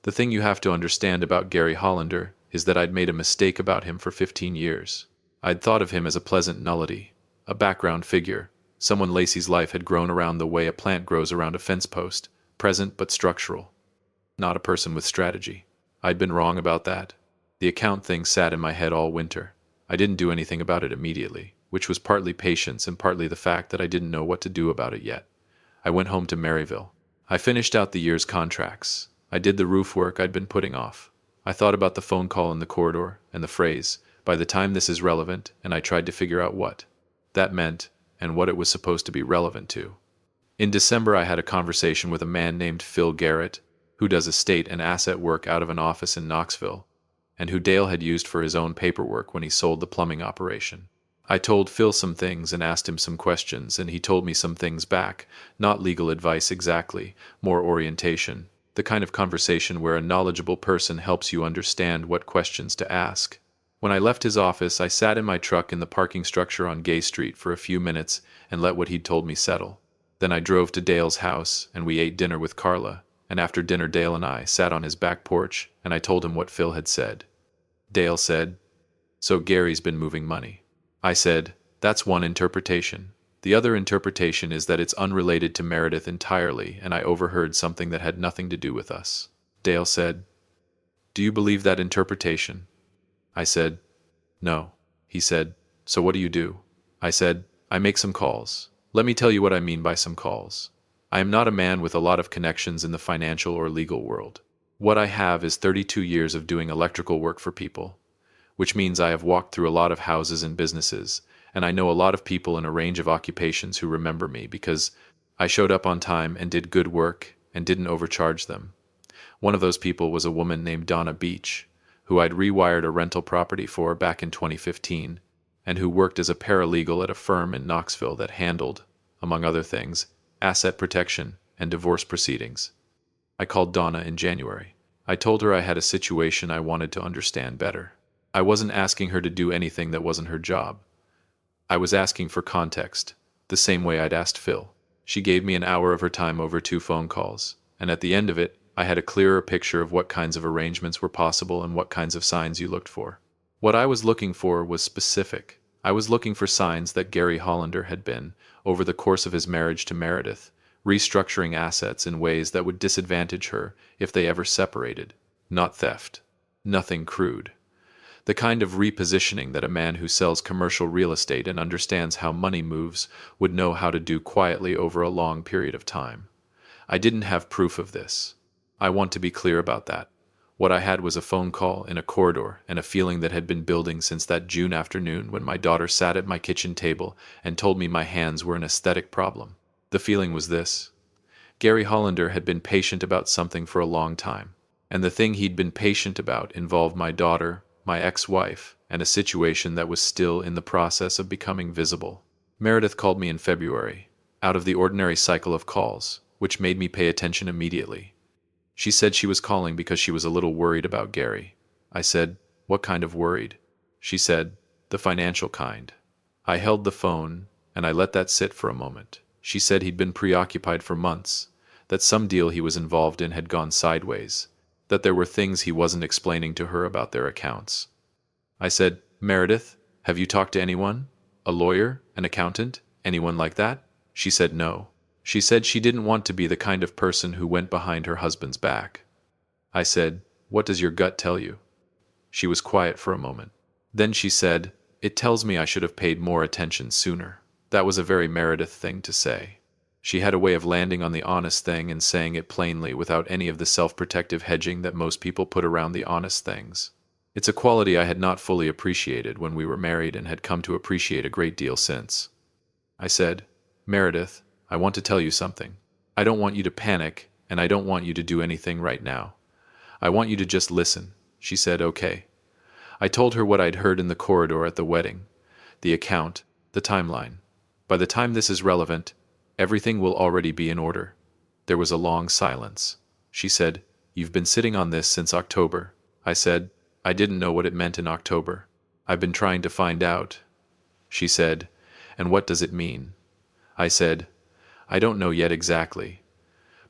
The thing you have to understand about Gary Hollander is that I'd made a mistake about him for 15 years. I'd thought of him as a pleasant nullity, a background figure, someone Lacey's life had grown around the way a plant grows around a fence post, present but structural. Not a person with strategy. I'd been wrong about that. The account thing sat in my head all winter. I didn't do anything about it immediately, which was partly patience and partly the fact that I didn't know what to do about it yet. I went home to Maryville. I finished out the year's contracts. I did the roof work I'd been putting off. I thought about the phone call in the corridor and the phrase, "By the time this is relevant," and I tried to figure out what that meant and what it was supposed to be relevant to. In December, I had a conversation with a man named Phil Garrett, who does estate and asset work out of an office in Knoxville, and who Dale had used for his own paperwork when he sold the plumbing operation. I told Phil some things and asked him some questions, and he told me some things back, not legal advice exactly, more orientation, the kind of conversation where a knowledgeable person helps you understand what questions to ask. When I left his office, I sat in my truck in the parking structure on Gay Street for a few minutes and let what he'd told me settle. Then I drove to Dale's house, and we ate dinner with Carla, and after dinner Dale and I sat on his back porch, and I told him what Phil had said. Dale said, "So Gary's been moving money." I said, "That's one interpretation. The other interpretation is that it's unrelated to Meredith entirely, and I overheard something that had nothing to do with us." Dale said, "Do you believe that interpretation?" I said, "No." He said, "So what do you do?" I said, "I make some calls. Let me tell you what I mean by some calls. I am not a man with a lot of connections in the financial or legal world. What I have is 32 years of doing electrical work for people, which means I have walked through a lot of houses and businesses, and I know a lot of people in a range of occupations who remember me because I showed up on time and did good work and didn't overcharge them. One of those people was a woman named Donna Beach, who I'd rewired a rental property for back in 2015, and who worked as a paralegal at a firm in Knoxville that handled, among other things, asset protection and divorce proceedings. I called Donna in January. I told her I had a situation I wanted to understand better. I wasn't asking her to do anything that wasn't her job. I was asking for context, the same way I'd asked Phil. She gave me an hour of her time over 2 phone calls, and at the end of it, I had a clearer picture of what kinds of arrangements were possible and what kinds of signs you looked for. What I was looking for was specific. I was looking for signs that Gary Hollander had been, over the course of his marriage to Meredith, restructuring assets in ways that would disadvantage her if they ever separated. Not theft. Nothing crude. The kind of repositioning that a man who sells commercial real estate and understands how money moves would know how to do quietly over a long period of time. I didn't have proof of this. I want to be clear about that. What I had was a phone call in a corridor and a feeling that had been building since that June afternoon when my daughter sat at my kitchen table and told me my hands were an aesthetic problem. The feeling was this. Gary Hollander had been patient about something for a long time, and the thing he'd been patient about involved my daughter, my ex-wife, and a situation that was still in the process of becoming visible. Meredith called me in February, out of the ordinary cycle of calls, which made me pay attention immediately. She said she was calling because she was a little worried about Gary. I said, "What kind of worried?" She said, "The financial kind." I held the phone, and I let that sit for a moment. She said he'd been preoccupied for months, that some deal he was involved in had gone sideways, that there were things he wasn't explaining to her about their accounts. I said, "Meredith, have you talked to anyone? A lawyer? An accountant? Anyone like that?" She said no. She said she didn't want to be the kind of person who went behind her husband's back. I said, "What does your gut tell you?" She was quiet for a moment. Then she said, "It tells me I should have paid more attention sooner." That was a very Meredith thing to say. She had a way of landing on the honest thing and saying it plainly without any of the self-protective hedging that most people put around the honest things. It's a quality I had not fully appreciated when we were married and had come to appreciate a great deal since. I said, "Meredith, I want to tell you something. I don't want you to panic, and I don't want you to do anything right now. I want you to just listen." She said, "Okay." I told her what I'd heard in the corridor at the wedding, the account, the timeline. By the time this is relevant, everything will already be in order. There was a long silence. She said, "You've been sitting on this since October." I said, "I didn't know what it meant in October. I've been trying to find out." She said, "And what does it mean?" I said, I don't know yet exactly,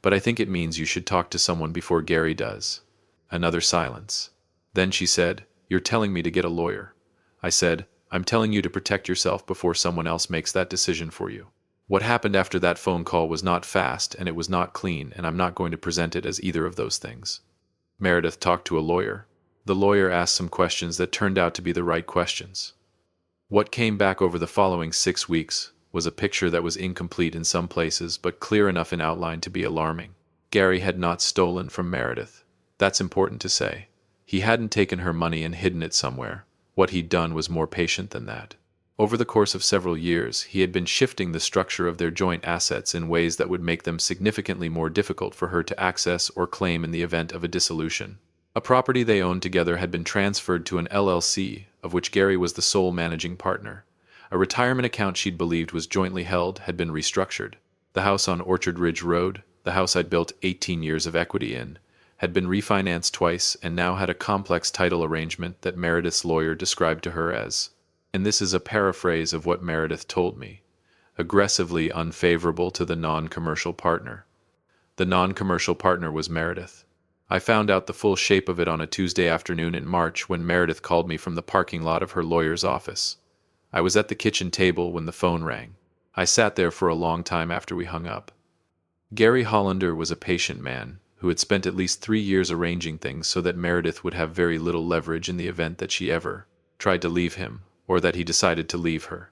but I think it means you should talk to someone before Gary does. Another silence. Then she said, You're telling me to get a lawyer. I said, I'm telling you to protect yourself before someone else makes that decision for you. What happened after that phone call was not fast and it was not clean, and I'm not going to present it as either of those things. Meredith talked to a lawyer. The lawyer asked some questions that turned out to be the right questions. What came back over the following 6 weeks was a picture that was incomplete in some places but clear enough in outline to be alarming. Gary had not stolen from Meredith. That's important to say. He hadn't taken her money and hidden it somewhere. What he'd done was more patient than that. Over the course of several years, he had been shifting the structure of their joint assets in ways that would make them significantly more difficult for her to access or claim in the event of a dissolution. A property they owned together had been transferred to an LLC, of which Gary was the sole managing partner. A retirement account she'd believed was jointly held had been restructured. The house on Orchard Ridge Road, the house I'd built 18 years of equity in, had been refinanced twice and now had a complex title arrangement that Meredith's lawyer described to her as, and this is a paraphrase of what Meredith told me, aggressively unfavorable to the non-commercial partner. The non-commercial partner was Meredith. I found out the full shape of it on a Tuesday afternoon in March when Meredith called me from the parking lot of her lawyer's office. I was at the kitchen table when the phone rang. I sat there for a long time after we hung up. Gary Hollander was a patient man who had spent at least 3 years arranging things so that Meredith would have very little leverage in the event that she ever tried to leave him, or that he decided to leave her.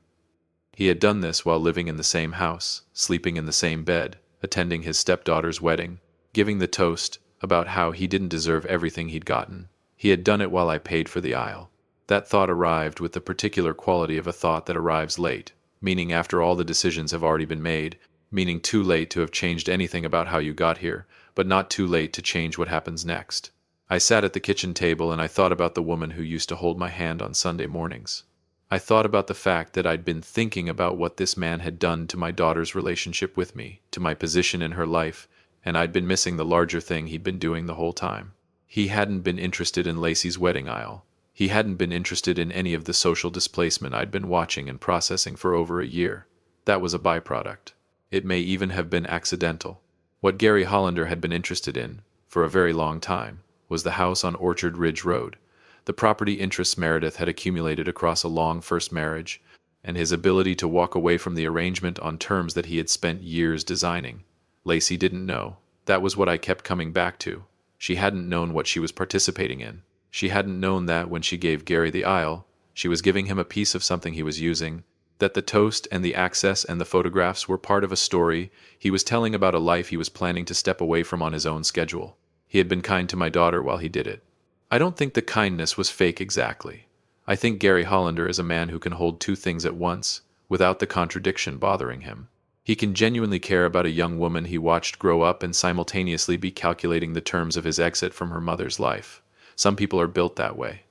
He had done this while living in the same house, sleeping in the same bed, attending his stepdaughter's wedding, giving the toast about how he didn't deserve everything he'd gotten. He had done it while I paid for the aisle. That thought arrived with the particular quality of a thought that arrives late, meaning after all the decisions have already been made, meaning too late to have changed anything about how you got here, but not too late to change what happens next. I sat at the kitchen table and I thought about the woman who used to hold my hand on Sunday mornings. I thought about the fact that I'd been thinking about what this man had done to my daughter's relationship with me, to my position in her life, and I'd been missing the larger thing he'd been doing the whole time. He hadn't been interested in Lacey's wedding aisle. He hadn't been interested in any of the social displacement I'd been watching and processing for over a year. That was a byproduct. It may even have been accidental. What Gary Hollander had been interested in, for a very long time, was the house on Orchard Ridge Road, the property interests Meredith had accumulated across a long first marriage, and his ability to walk away from the arrangement on terms that he had spent years designing. Lacey didn't know. That was what I kept coming back to. She hadn't known what she was participating in. She hadn't known that when she gave Gary the aisle, she was giving him a piece of something he was using, that the toast and the access and the photographs were part of a story he was telling about a life he was planning to step away from on his own schedule. He had been kind to my daughter while he did it. I don't think the kindness was fake exactly. I think Gary Hollander is a man who can hold two things at once, without the contradiction bothering him. He can genuinely care about a young woman he watched grow up and simultaneously be calculating the terms of his exit from her mother's life. Some people are built that way.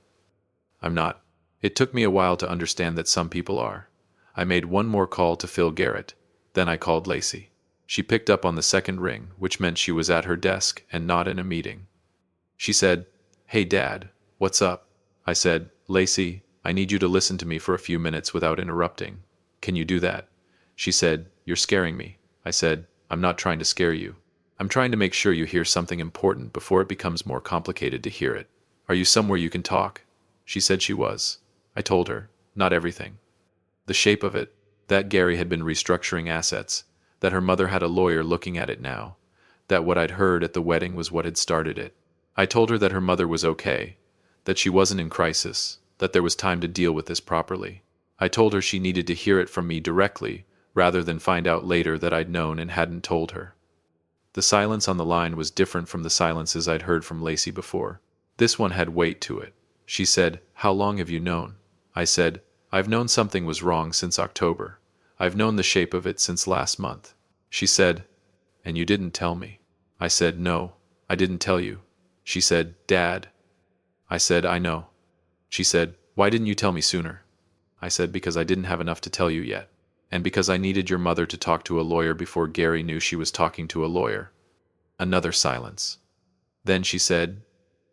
I'm not. It took me a while to understand that some people are. I made one more call to Phil Garrett. Then I called Lacey. She picked up on the second ring, which meant she was at her desk and not in a meeting. She said, "Hey, Dad, what's up?" I said, "Lacey, I need you to listen to me for a few minutes without interrupting. Can you do that?" She said, "You're scaring me." I said, "I'm not trying to scare you. I'm trying to make sure you hear something important before it becomes more complicated to hear it. Are you somewhere you can talk?" She said she was. I told her, not everything. The shape of it, that Gary had been restructuring assets, that her mother had a lawyer looking at it now, that what I'd heard at the wedding was what had started it. I told her that her mother was okay, that she wasn't in crisis, that there was time to deal with this properly. I told her she needed to hear it from me directly, rather than find out later that I'd known and hadn't told her. The silence on the line was different from the silences I'd heard from Lacey before. This one had weight to it. She said, "How long have you known?" I said, "I've known something was wrong since October. I've known the shape of it since last month." She said, "And you didn't tell me." I said, "No, I didn't tell you." She said, "Dad." I said, "I know." She said, "Why didn't you tell me sooner?" I said, "Because I didn't have enough to tell you yet. And because I needed your mother to talk to a lawyer before Gary knew she was talking to a lawyer." Another silence. Then she said,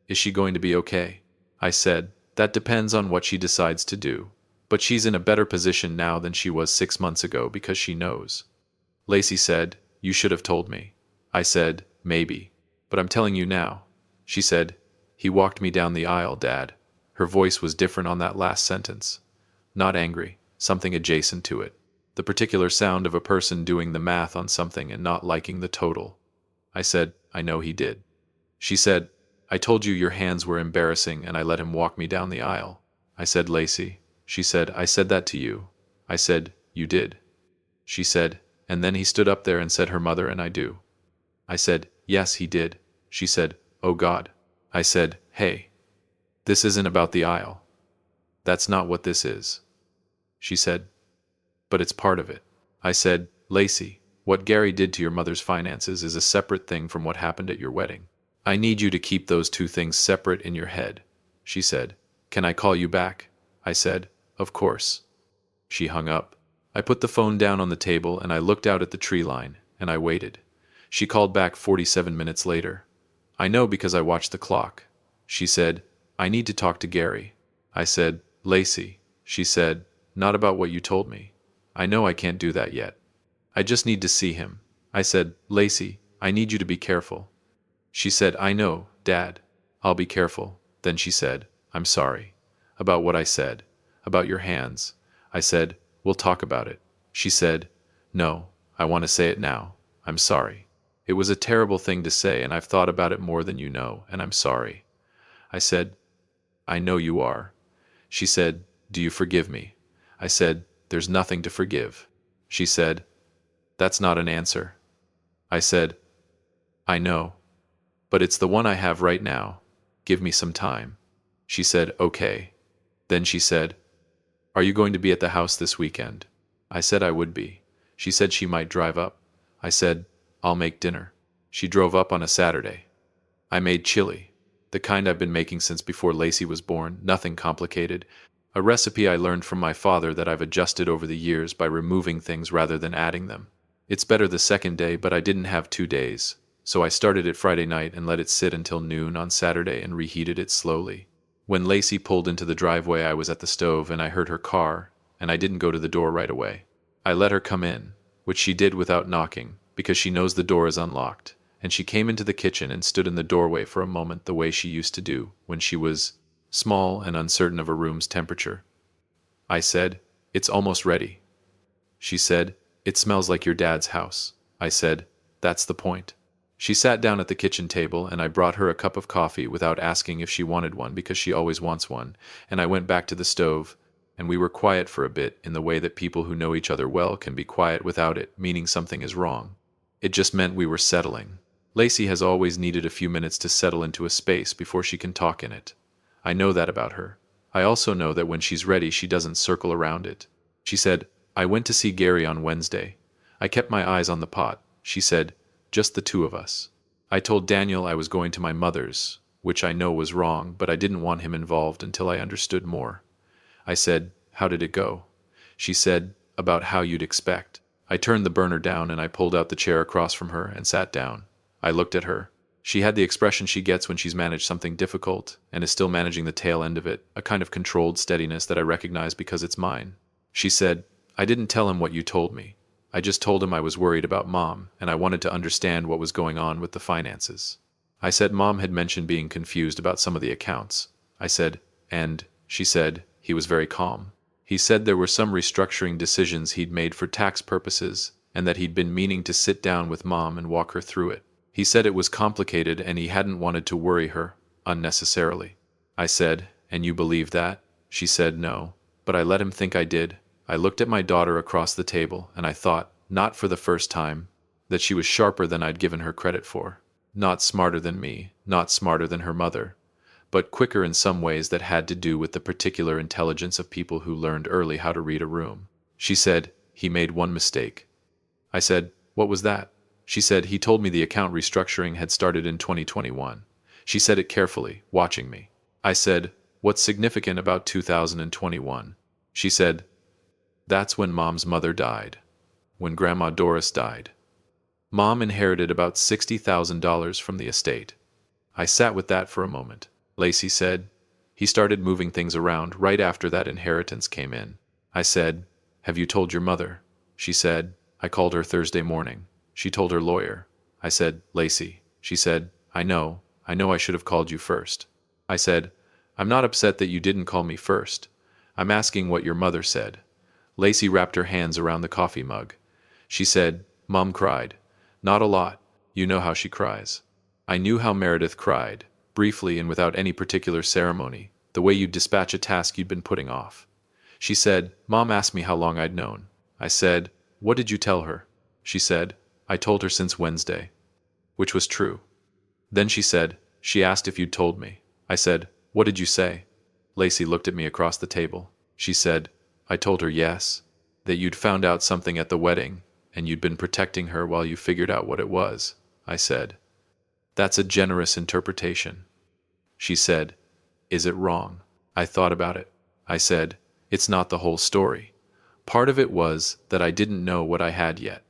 "Is she going to be okay?" I said, "That depends on what she decides to do. But she's in a better position now than she was 6 months ago because she knows." Lacey said, "You should have told me." I said, "Maybe. But I'm telling you now." She said, "He walked me down the aisle, Dad." Her voice was different on that last sentence. Not angry, something adjacent to it. The particular sound of a person doing the math on something and not liking the total. I said, "I know he did." She said, "I told you your hands were embarrassing and I let him walk me down the aisle." I said, "Lacey." She said, "I said that to you." I said, "You did." She said, "And then he stood up there and said her mother and I do." I said, "Yes, he did." She said, "Oh God." I said, "Hey, this isn't about the aisle. That's not what this is." She said, "But it's part of it." I said, "Lacey, what Gary did to your mother's finances is a separate thing from what happened at your wedding. I need you to keep those two things separate in your head." She said, "Can I call you back?" I said, "Of course." She hung up. I put the phone down on the table and I looked out at the tree line, and I waited. She called back 47 minutes later. I know because I watched the clock. She said, "I need to talk to Gary." I said, "Lacey." She said, "Not about what you told me. I know I can't do that yet. I just need to see him." I said, "Lacey, I need you to be careful." She said, "I know, Dad. I'll be careful." Then she said, "I'm sorry. About what I said. About your hands." I said, "We'll talk about it." She said, "No, I want to say it now. I'm sorry. It was a terrible thing to say and I've thought about it more than you know, and I'm sorry." I said, "I know you are." She said, "Do you forgive me?" I said, "There's nothing to forgive." She said, "That's not an answer." I said, "I know. But it's the one I have right now. Give me some time." She said, "Okay." Then she said, "Are you going to be at the house this weekend?" I said I would be. She said she might drive up. I said, "I'll make dinner." She drove up on a Saturday. I made chili, the kind I've been making since before Lacey was born, nothing complicated. A recipe I learned from my father that I've adjusted over the years by removing things rather than adding them. It's better the second day, but I didn't have 2 days. So I started it Friday night and let it sit until noon on Saturday and reheated it slowly. When Lacey pulled into the driveway, I was at the stove and I heard her car, and I didn't go to the door right away. I let her come in, which she did without knocking, because she knows the door is unlocked, and she came into the kitchen and stood in the doorway for a moment the way she used to do when she was small and uncertain of a room's temperature. I said, "It's almost ready." She said, "It smells like your dad's house." I said, "That's the point." She sat down at the kitchen table, and I brought her a cup of coffee without asking if she wanted one because she always wants one, and I went back to the stove, and we were quiet for a bit in the way that people who know each other well can be quiet without it meaning something is wrong. It just meant we were settling. Lacey has always needed a few minutes to settle into a space before she can talk in it. I know that about her. I also know that when she's ready she doesn't circle around it. She said, "I went to see Gary on Wednesday. I kept my eyes on the pot." She said, "Just the two of us. I told Daniel I was going to my mother's, which I know was wrong, but I didn't want him involved until I understood more." I said, "How did it go?" She said, "About how you'd expect." I turned the burner down and I pulled out the chair across from her and sat down. I looked at her. She had the expression she gets when she's managed something difficult and is still managing the tail end of it, a kind of controlled steadiness that I recognize because it's mine. She said, "I didn't tell him what you told me. I just told him I was worried about Mom, and I wanted to understand what was going on with the finances." I said Mom had mentioned being confused about some of the accounts. I said, "And," she said, "he was very calm. He said there were some restructuring decisions he'd made for tax purposes, and that he'd been meaning to sit down with Mom and walk her through it. He said it was complicated and he hadn't wanted to worry her, unnecessarily." I said, "And you believe that?" She said no, but I let him think I did. I looked at my daughter across the table, and I thought, not for the first time, that she was sharper than I'd given her credit for. Not smarter than me, not smarter than her mother, but quicker in some ways that had to do with the particular intelligence of people who learned early how to read a room. She said, "He made one mistake." I said, "What was that?" She said, "He told me the account restructuring had started in 2021. She said it carefully, watching me. I said, "What's significant about 2021? She said, "That's when Mom's mother died. When Grandma Doris died. Mom inherited about $60,000 from the estate." I sat with that for a moment. Lacey said, "He started moving things around right after that inheritance came in." I said, "Have you told your mother?" She said, I called her Thursday morning. She told her lawyer. I said, Lacey. She said, I know I should have called you first. I said, I'm not upset that you didn't call me first. I'm asking what your mother said. Lacey wrapped her hands around the coffee mug. She said, Mom cried. Not a lot. You know how she cries. I knew how Meredith cried, briefly and without any particular ceremony, the way you'd dispatch a task you'd been putting off. She said, Mom asked me how long I'd known. I said, what did you tell her? She said, I told her since Wednesday. Which was true. Then she asked if you'd told me. I said, what did you say? Lacey looked at me across the table. She said, I told her yes, that you'd found out something at the wedding, and you'd been protecting her while you figured out what it was. I said, that's a generous interpretation. She said, is it wrong? I thought about it. I said, it's not the whole story. Part of it was that I didn't know what I had yet.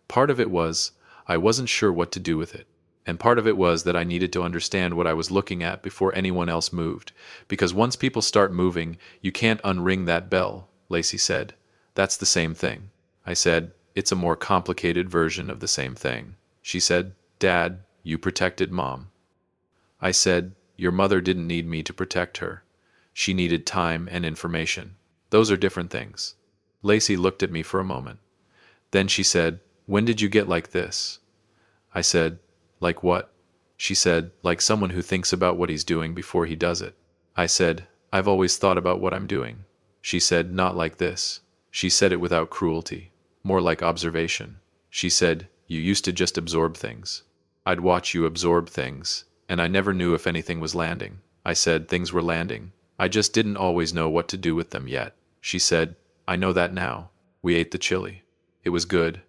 Part of it was I wasn't sure what to do with it. And part of it was that I needed to understand what I was looking at before anyone else moved. Because once people start moving, you can't unring that bell, Lacey said. That's the same thing. I said, it's a more complicated version of the same thing. She said, Dad, you protected Mom. I said, your mother didn't need me to protect her. She needed time and information. Those are different things. Lacey looked at me for a moment. Then she said, when did you get like this? I said, like what? She said, like someone who thinks about what he's doing before he does it. I said, I've always thought about what I'm doing. She said, not like this. She said it without cruelty, more like observation. She said, you used to just absorb things. I'd watch you absorb things, and I never knew if anything was landing. I said, things were landing. I just didn't always know what to do with them yet. She said, I know that now. We ate the chili. It was good.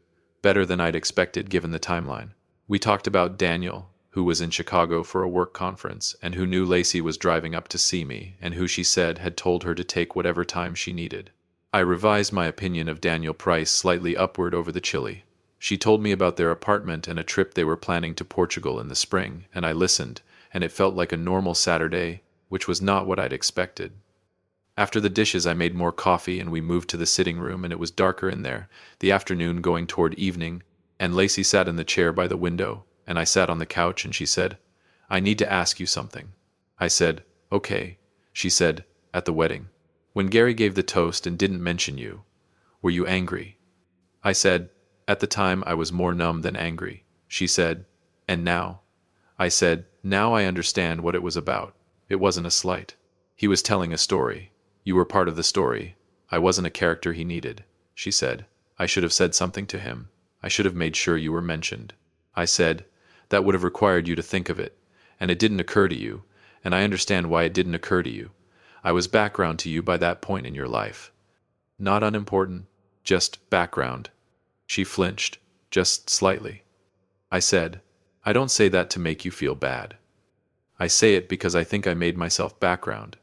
Better than I'd expected given the timeline. We talked about Daniel, who was in Chicago for a work conference and who knew Lacey was driving up to see me and who she said had told her to take whatever time she needed. I revised my opinion of Daniel Price slightly upward over the chili. She told me about their apartment and a trip they were planning to Portugal in the spring, and I listened, and it felt like a normal Saturday, which was not what I'd expected. After the dishes I made more coffee and we moved to the sitting room and it was darker in there, the afternoon going toward evening, and Lacey sat in the chair by the window, and I sat on the couch and she said, I need to ask you something. I said, okay. She said, at the wedding. When Gary gave the toast and didn't mention you, were you angry? I said, at the time I was more numb than angry. She said, and now? I said, now I understand what it was about. It wasn't a slight. He was telling a story. You were part of the story. I wasn't a character he needed. She said, I should have said something to him. I should have made sure you were mentioned. I said, that would have required you to think of it, and it didn't occur to you, and I understand why it didn't occur to you. I was background to you by that point in your life. Not unimportant, just background. She flinched, just slightly. I said, I don't say that to make you feel bad. I say it because I think I made myself background.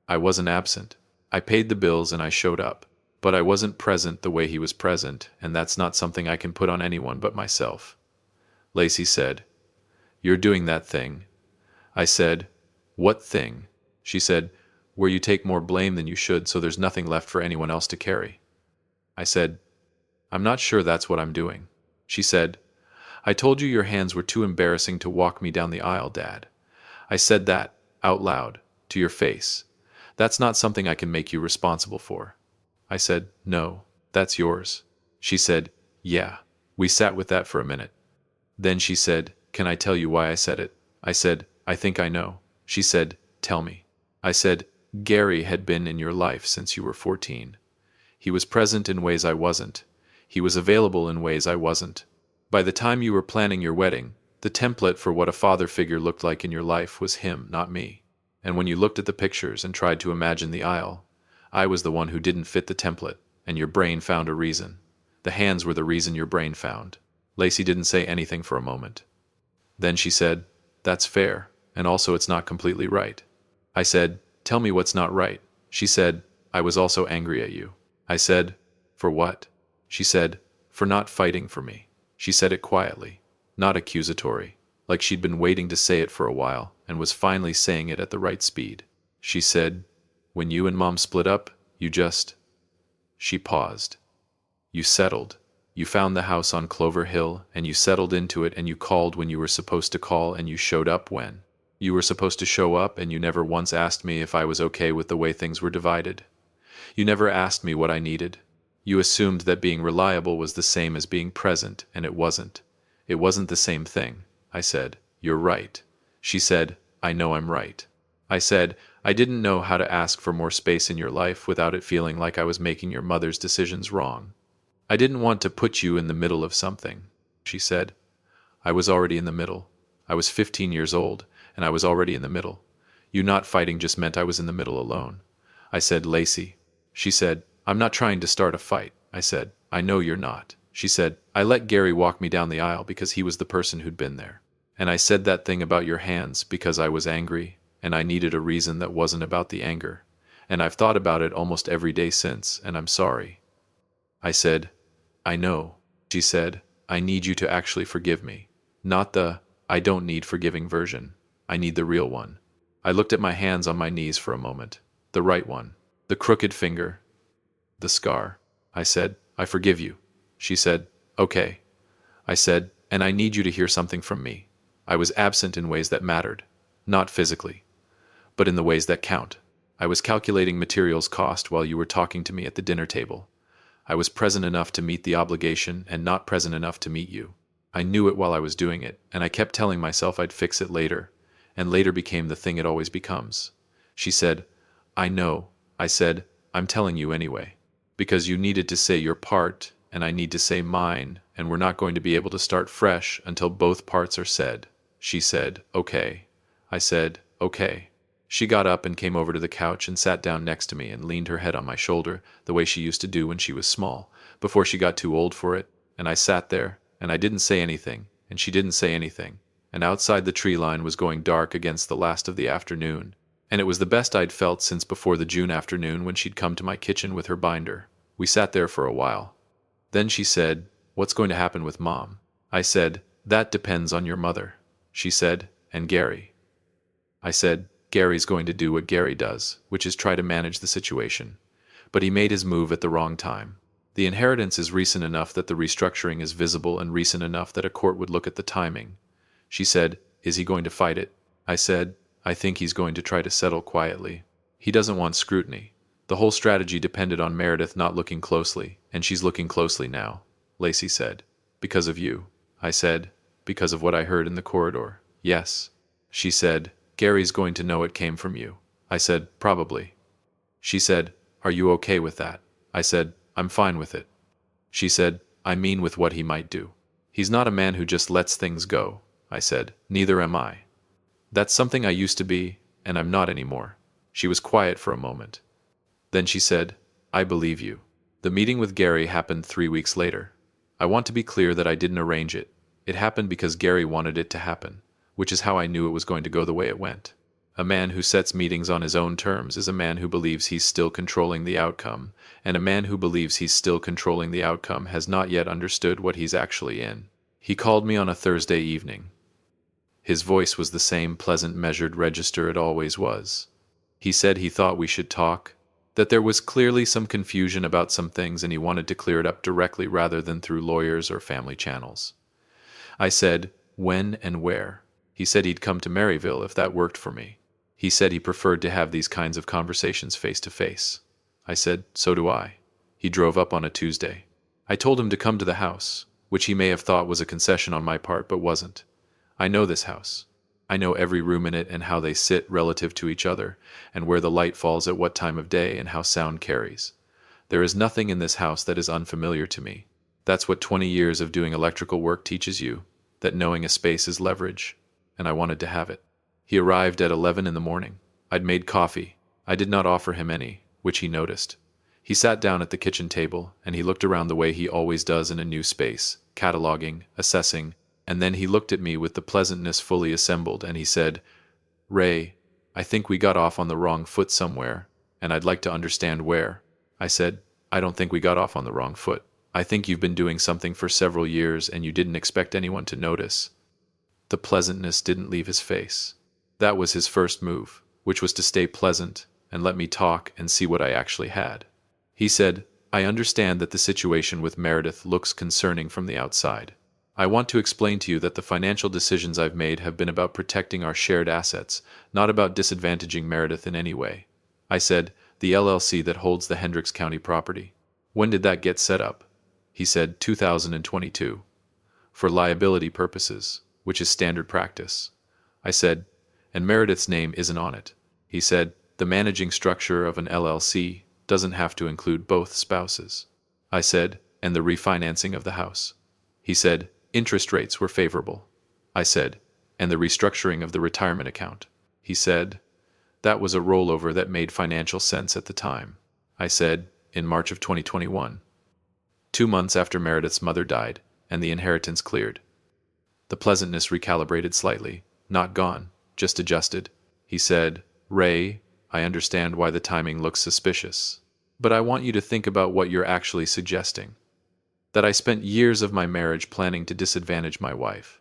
I wasn't absent. I paid the bills and I showed up. But I wasn't present the way he was present, and that's not something I can put on anyone but myself. Lacey said, you're doing that thing. I said, what thing? She said, where you take more blame than you should so there's nothing left for anyone else to carry. I said, I'm not sure that's what I'm doing. She said, I told you your hands were too embarrassing to walk me down the aisle, Dad. I said that, out loud, to your face. That's not something I can make you responsible for. I said, no, that's yours. She said, yeah. We sat with that for a minute. Then she said, can I tell you why I said it? I said, I think I know. She said, tell me. I said, Gary had been in your life since you were 14. He was present in ways I wasn't. He was available in ways I wasn't. By the time you were planning your wedding, the template for what a father figure looked like in your life was him, not me. And when you looked at the pictures and tried to imagine the aisle, I was the one who didn't fit the template, and your brain found a reason. The hands were the reason your brain found. Lacey didn't say anything for a moment. Then she said, that's fair, and also it's not completely right. I said, tell me what's not right. She said, I was also angry at you. I said, for what? She said, for not fighting for me. She said it quietly, not accusatory, like she'd been waiting to say it for a while and was finally saying it at the right speed. She said, when you and Mom split up, you just... She paused. You settled. You found the house on Clover Hill, and you settled into it, and you called when you were supposed to call, and you showed up when you were supposed to show up, and you never once asked me if I was okay with the way things were divided. You never asked me what I needed. You assumed that being reliable was the same as being present, and it wasn't. It wasn't the same thing. I said, "You're right." She said, "I know I'm right." I said, "I didn't know how to ask for more space in your life without it feeling like I was making your mother's decisions wrong. I didn't want to put you in the middle of something." She said, "I was already in the middle. I was 15 years old, and I was already in the middle. You not fighting just meant I was in the middle alone." I said, "Lacey." She said, "I'm not trying to start a fight." I said, "I know you're not." She said, "I let Gary walk me down the aisle because he was the person who'd been there. And I said that thing about your hands because I was angry, and I needed a reason that wasn't about the anger. And I've thought about it almost every day since, and I'm sorry." I said, "I know." She said, "I need you to actually forgive me. Not the, I don't need forgiving version. I need the real one." I looked at my hands on my knees for a moment. The right one. The crooked finger. The scar. I said, "I forgive you." She said, "Okay." I said, "And I need you to hear something from me. I was absent in ways that mattered. Not physically, but in the ways that count. I was calculating materials cost while you were talking to me at the dinner table. I was present enough to meet the obligation and not present enough to meet you. I knew it while I was doing it, and I kept telling myself I'd fix it later, and later became the thing it always becomes." She said, "I know." I said, "I'm telling you anyway. Because you needed to say your part, and I need to say mine, and we're not going to be able to start fresh until both parts are said." She said, "Okay." I said, "Okay." She got up and came over to the couch and sat down next to me and leaned her head on my shoulder the way she used to do when she was small, before she got too old for it, and I sat there, and I didn't say anything, and she didn't say anything, and outside the tree line was going dark against the last of the afternoon, and it was the best I'd felt since before the June afternoon when she'd come to my kitchen with her binder. We sat there for a while. Then she said, "What's going to happen with Mom?" I said, "That depends on your mother." She said, "And Gary?" I said, "Gary's going to do what Gary does, which is try to manage the situation. But he made his move at the wrong time. The inheritance is recent enough that the restructuring is visible and recent enough that a court would look at the timing." She said, "Is he going to fight it?" I said, "I think he's going to try to settle quietly. He doesn't want scrutiny. The whole strategy depended on Meredith not looking closely, and she's looking closely now." Lacey said, "Because of you." I said, "Because of what I heard in the corridor." "Yes." She said, "Gary's going to know it came from you." I said, "Probably." She said, "Are you okay with that?" I said, "I'm fine with it." She said, "I mean with what he might do. He's not a man who just lets things go." I said, "Neither am I. That's something I used to be, and I'm not anymore." She was quiet for a moment. Then she said, "I believe you." The meeting with Gary happened 3 weeks later. I want to be clear that I didn't arrange it. It happened because Gary wanted it to happen, which is how I knew it was going to go the way it went. A man who sets meetings on his own terms is a man who believes he's still controlling the outcome, and a man who believes he's still controlling the outcome has not yet understood what he's actually in. He called me on a Thursday evening. His voice was the same pleasant measured register it always was. He said he thought we should talk, that there was clearly some confusion about some things and he wanted to clear it up directly rather than through lawyers or family channels. I said, "When and where?" He said he'd come to Maryville if that worked for me. He said he preferred to have these kinds of conversations face to face. I said, "So do I." He drove up on a Tuesday. I told him to come to the house, which he may have thought was a concession on my part but wasn't. I know this house. I know every room in it and how they sit relative to each other, and where the light falls at what time of day and how sound carries. There is nothing in this house that is unfamiliar to me. That's what 20 years of doing electrical work teaches you, that knowing a space is leverage, and I wanted to have it. He arrived at 11 in the morning. I'd made coffee. I did not offer him any, which he noticed. He sat down at the kitchen table, and he looked around the way he always does in a new space, cataloging, assessing, and then he looked at me with the pleasantness fully assembled, and he said, "Ray, I think we got off on the wrong foot somewhere, and I'd like to understand where." I said, "I don't think we got off on the wrong foot. I think you've been doing something for several years and you didn't expect anyone to notice." The pleasantness didn't leave his face. That was his first move, which was to stay pleasant and let me talk and see what I actually had. He said, I understand that the situation with Meredith looks concerning from the outside. I want to explain to you that the financial decisions I've made have been about protecting our shared assets, not about disadvantaging Meredith in any way. I said, the LLC that holds the Hendricks County property. When did that get set up? He said, 2022. For liability purposes, which is standard practice. I said, and Meredith's name isn't on it. He said, the managing structure of an LLC doesn't have to include both spouses. I said, and the refinancing of the house. He said, interest rates were favorable. I said, and the restructuring of the retirement account. He said, that was a rollover that made financial sense at the time. I said, in March of 2021. 2 months after Meredith's mother died, and the inheritance cleared. The pleasantness recalibrated slightly, not gone, just adjusted. He said, Ray, I understand why the timing looks suspicious. But I want you to think about what you're actually suggesting. That I spent years of my marriage planning to disadvantage my wife.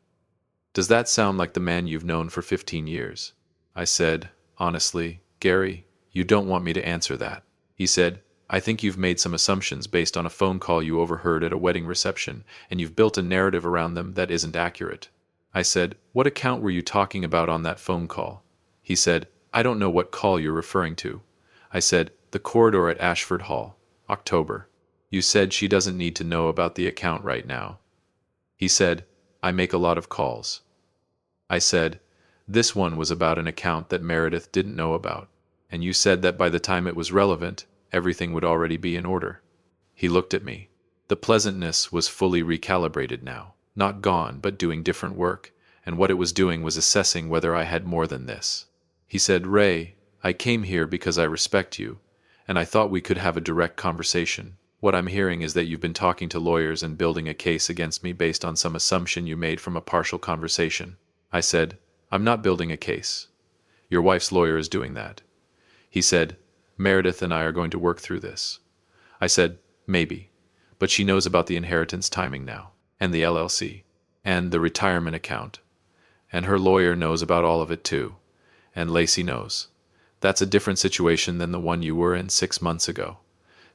Does that sound like the man you've known for 15 years? I said, honestly, Gary, you don't want me to answer that. He said, I think you've made some assumptions based on a phone call you overheard at a wedding reception, and you've built a narrative around them that isn't accurate. I said, what account were you talking about on that phone call? He said, I don't know what call you're referring to. I said, the corridor at Ashford Hall, October. You said she doesn't need to know about the account right now. He said, I make a lot of calls. I said, this one was about an account that Meredith didn't know about, and you said that by the time it was relevant, everything would already be in order. He looked at me. The pleasantness was fully recalibrated now, not gone, but doing different work, and what it was doing was assessing whether I had more than this. He said, Ray, I came here because I respect you, and I thought we could have a direct conversation. What I'm hearing is that you've been talking to lawyers and building a case against me based on some assumption you made from a partial conversation. I said, I'm not building a case. Your wife's lawyer is doing that. He said, Meredith and I are going to work through this. I said, maybe, but she knows about the inheritance timing now, and the LLC, and the retirement account, and her lawyer knows about all of it too, and Lacey knows. That's a different situation than the one you were in 6 months ago.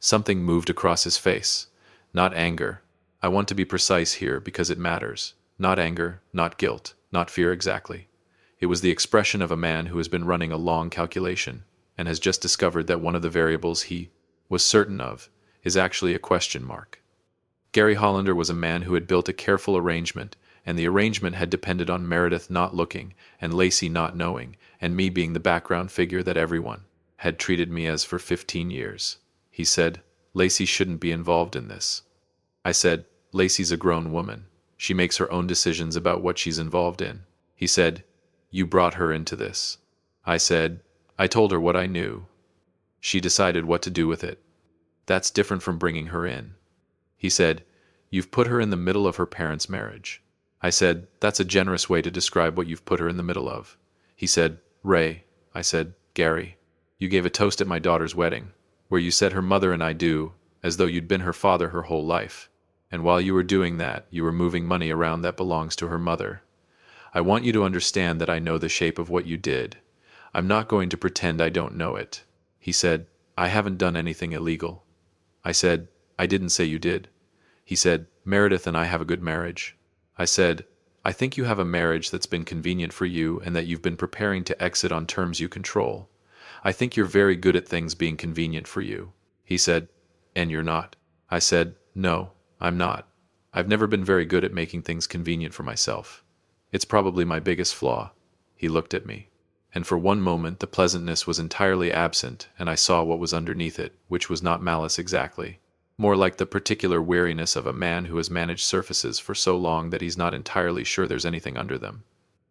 Something moved across his face, not anger. I want to be precise here because it matters. Not anger, not guilt, not fear exactly. It was the expression of a man who has been running a long calculation, and has just discovered that one of the variables he was certain of is actually a question mark. Gary Hollander was a man who had built a careful arrangement, and the arrangement had depended on Meredith not looking, and Lacey not knowing, and me being the background figure that everyone had treated me as for 15 years. He said, Lacey shouldn't be involved in this. I said, Lacey's a grown woman. She makes her own decisions about what she's involved in. He said, you brought her into this. I said, I told her what I knew. She decided what to do with it. That's different from bringing her in. He said, you've put her in the middle of her parents' marriage. I said, that's a generous way to describe what you've put her in the middle of. He said, Ray. I said, Gary. You gave a toast at my daughter's wedding, where you said her mother and I do, as though you'd been her father her whole life. And while you were doing that, you were moving money around that belongs to her mother. I want you to understand that I know the shape of what you did. I'm not going to pretend I don't know it. He said, I haven't done anything illegal. I said, I didn't say you did. He said, Meredith and I have a good marriage. I said, I think you have a marriage that's been convenient for you and that you've been preparing to exit on terms you control. I think you're very good at things being convenient for you. He said, and you're not. I said, no, I'm not. I've never been very good at making things convenient for myself. It's probably my biggest flaw. He looked at me. And for one moment the pleasantness was entirely absent, and I saw what was underneath it, which was not malice exactly. More like the particular weariness of a man who has managed surfaces for so long that he's not entirely sure there's anything under them.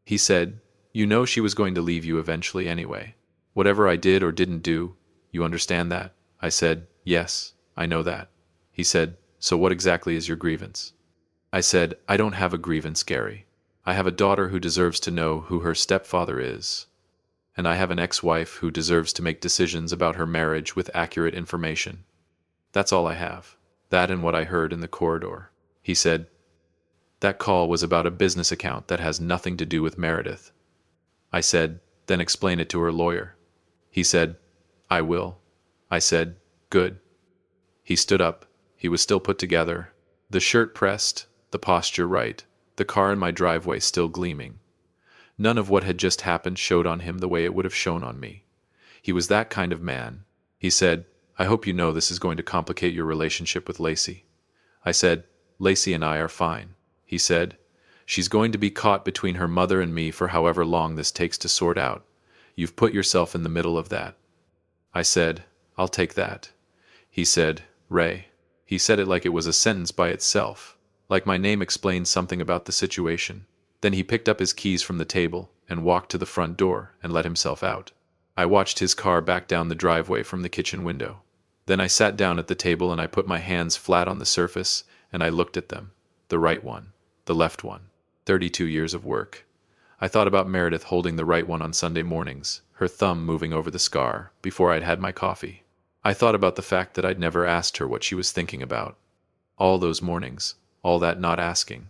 He said, you know she was going to leave you eventually anyway. Whatever I did or didn't do, you understand that? I said, yes, I know that. He said, so what exactly is your grievance? I said, I don't have a grievance, Gary. I have a daughter who deserves to know who her stepfather is. And I have an ex-wife who deserves to make decisions about her marriage with accurate information. That's all I have. That and what I heard in the corridor. He said, that call was about a business account that has nothing to do with Meredith. I said, then explain it to her lawyer. He said, I will. I said, good. He stood up. He was still put together. The shirt pressed, the posture right, the car in my driveway still gleaming. None of what had just happened showed on him the way it would have shown on me. He was that kind of man. He said, "I hope you know this is going to complicate your relationship with Lacey." I said, "Lacey and I are fine." He said, "She's going to be caught between her mother and me for however long this takes to sort out. You've put yourself in the middle of that." I said, "I'll take that." He said, "Ray." He said it like it was a sentence by itself, like my name explained something about the situation. Then he picked up his keys from the table and walked to the front door and let himself out. I watched his car back down the driveway from the kitchen window. Then I sat down at the table and I put my hands flat on the surface and I looked at them. The right one, the left one. 32 years of work. I thought about Meredith holding the right one on Sunday mornings, her thumb moving over the scar, before I'd had my coffee. I thought about the fact that I'd never asked her what she was thinking about. All those mornings, all that not asking.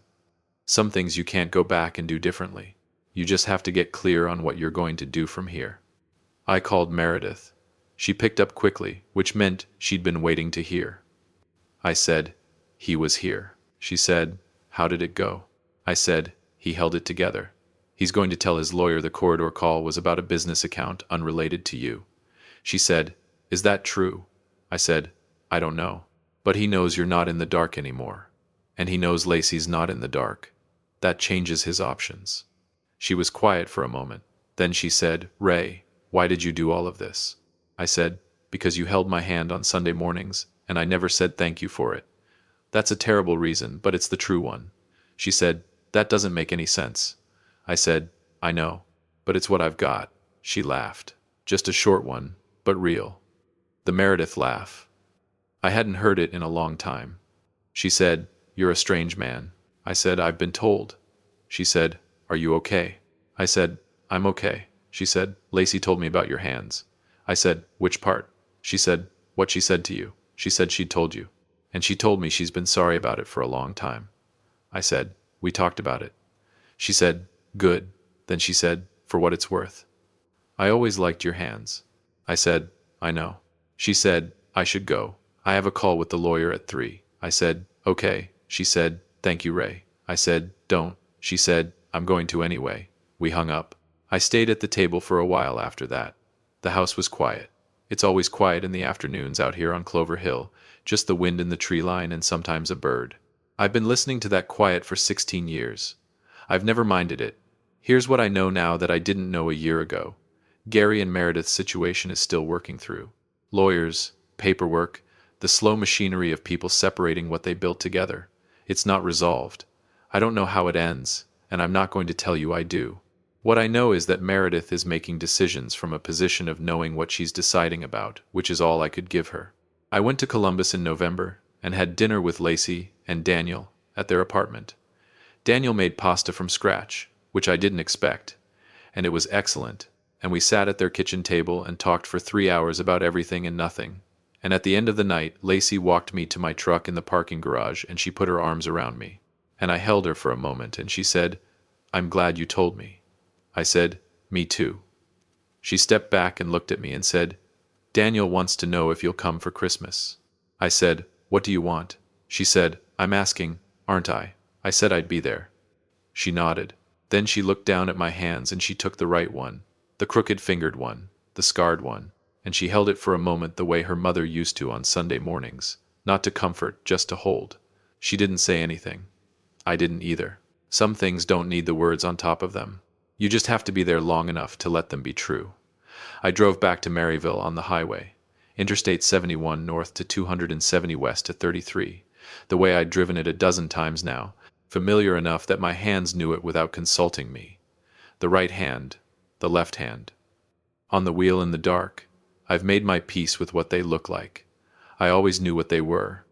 Some things you can't go back and do differently. You just have to get clear on what you're going to do from here. I called Meredith. She picked up quickly, which meant she'd been waiting to hear. I said, "He was here." She said, "How did it go?" I said, "He held it together. He's going to tell his lawyer the corridor call was about a business account unrelated to you." She said, "Is that true?" I said, "I don't know. But he knows you're not in the dark anymore. And he knows Lacey's not in the dark. That changes his options." She was quiet for a moment. Then she said, "Ray, why did you do all of this?" I said, "Because you held my hand on Sunday mornings, and I never said thank you for it." "That's a terrible reason, but it's the true one." She said, "That doesn't make any sense." I said, "I know, but it's what I've got." She laughed. Just a short one, but real. The Meredith laugh. I hadn't heard it in a long time. She said, "You're a strange man." I said, "I've been told." She said, "Are you okay?" I said, "I'm okay." She said, "Lacey told me about your hands." I said, "Which part?" She said, "What she said to you. She said she'd told you. And she told me she's been sorry about it for a long time." I said, "We talked about it." She said, "Good." Then she said, "For what it's worth. I always liked your hands." I said, "I know." She said, "I should go. I have a call with the lawyer at 3. I said, "Okay." She said, "Thank you, Ray." I said, "Don't." She said, "I'm going to anyway." We hung up. I stayed at the table for a while after that. The house was quiet. It's always quiet in the afternoons out here on Clover Hill, just the wind in the tree line and sometimes a bird. I've been listening to that quiet for 16 years. I've never minded it. Here's what I know now that I didn't know a year ago. Gary and Meredith's situation is still working through. Lawyers, paperwork, the slow machinery of people separating what they built together. It's not resolved. I don't know how it ends, and I'm not going to tell you I do. What I know is that Meredith is making decisions from a position of knowing what she's deciding about, which is all I could give her. I went to Columbus in November and had dinner with Lacey and Daniel at their apartment. Daniel made pasta from scratch, which I didn't expect, and it was excellent, and we sat at their kitchen table and talked for 3 hours about everything and nothing. And at the end of the night, Lacey walked me to my truck in the parking garage and she put her arms around me. And I held her for a moment and she said, "I'm glad you told me." I said, "Me too." She stepped back and looked at me and said, "Daniel wants to know if you'll come for Christmas." I said, "What do you want?" She said, "I'm asking, aren't I?" I said I'd be there. She nodded. Then she looked down at my hands and she took the right one, the crooked-fingered one, the scarred one, and she held it for a moment the way her mother used to on Sunday mornings, not to comfort, just to hold. She didn't say anything. I didn't either. Some things don't need the words on top of them. You just have to be there long enough to let them be true. I drove back to Maryville on the highway, Interstate 71 north to 270 west to 33, the way I'd driven it a dozen times now, familiar enough that my hands knew it without consulting me. The right hand, the left hand. On the wheel in the dark, I've made my peace with what they look like. I always knew what they were,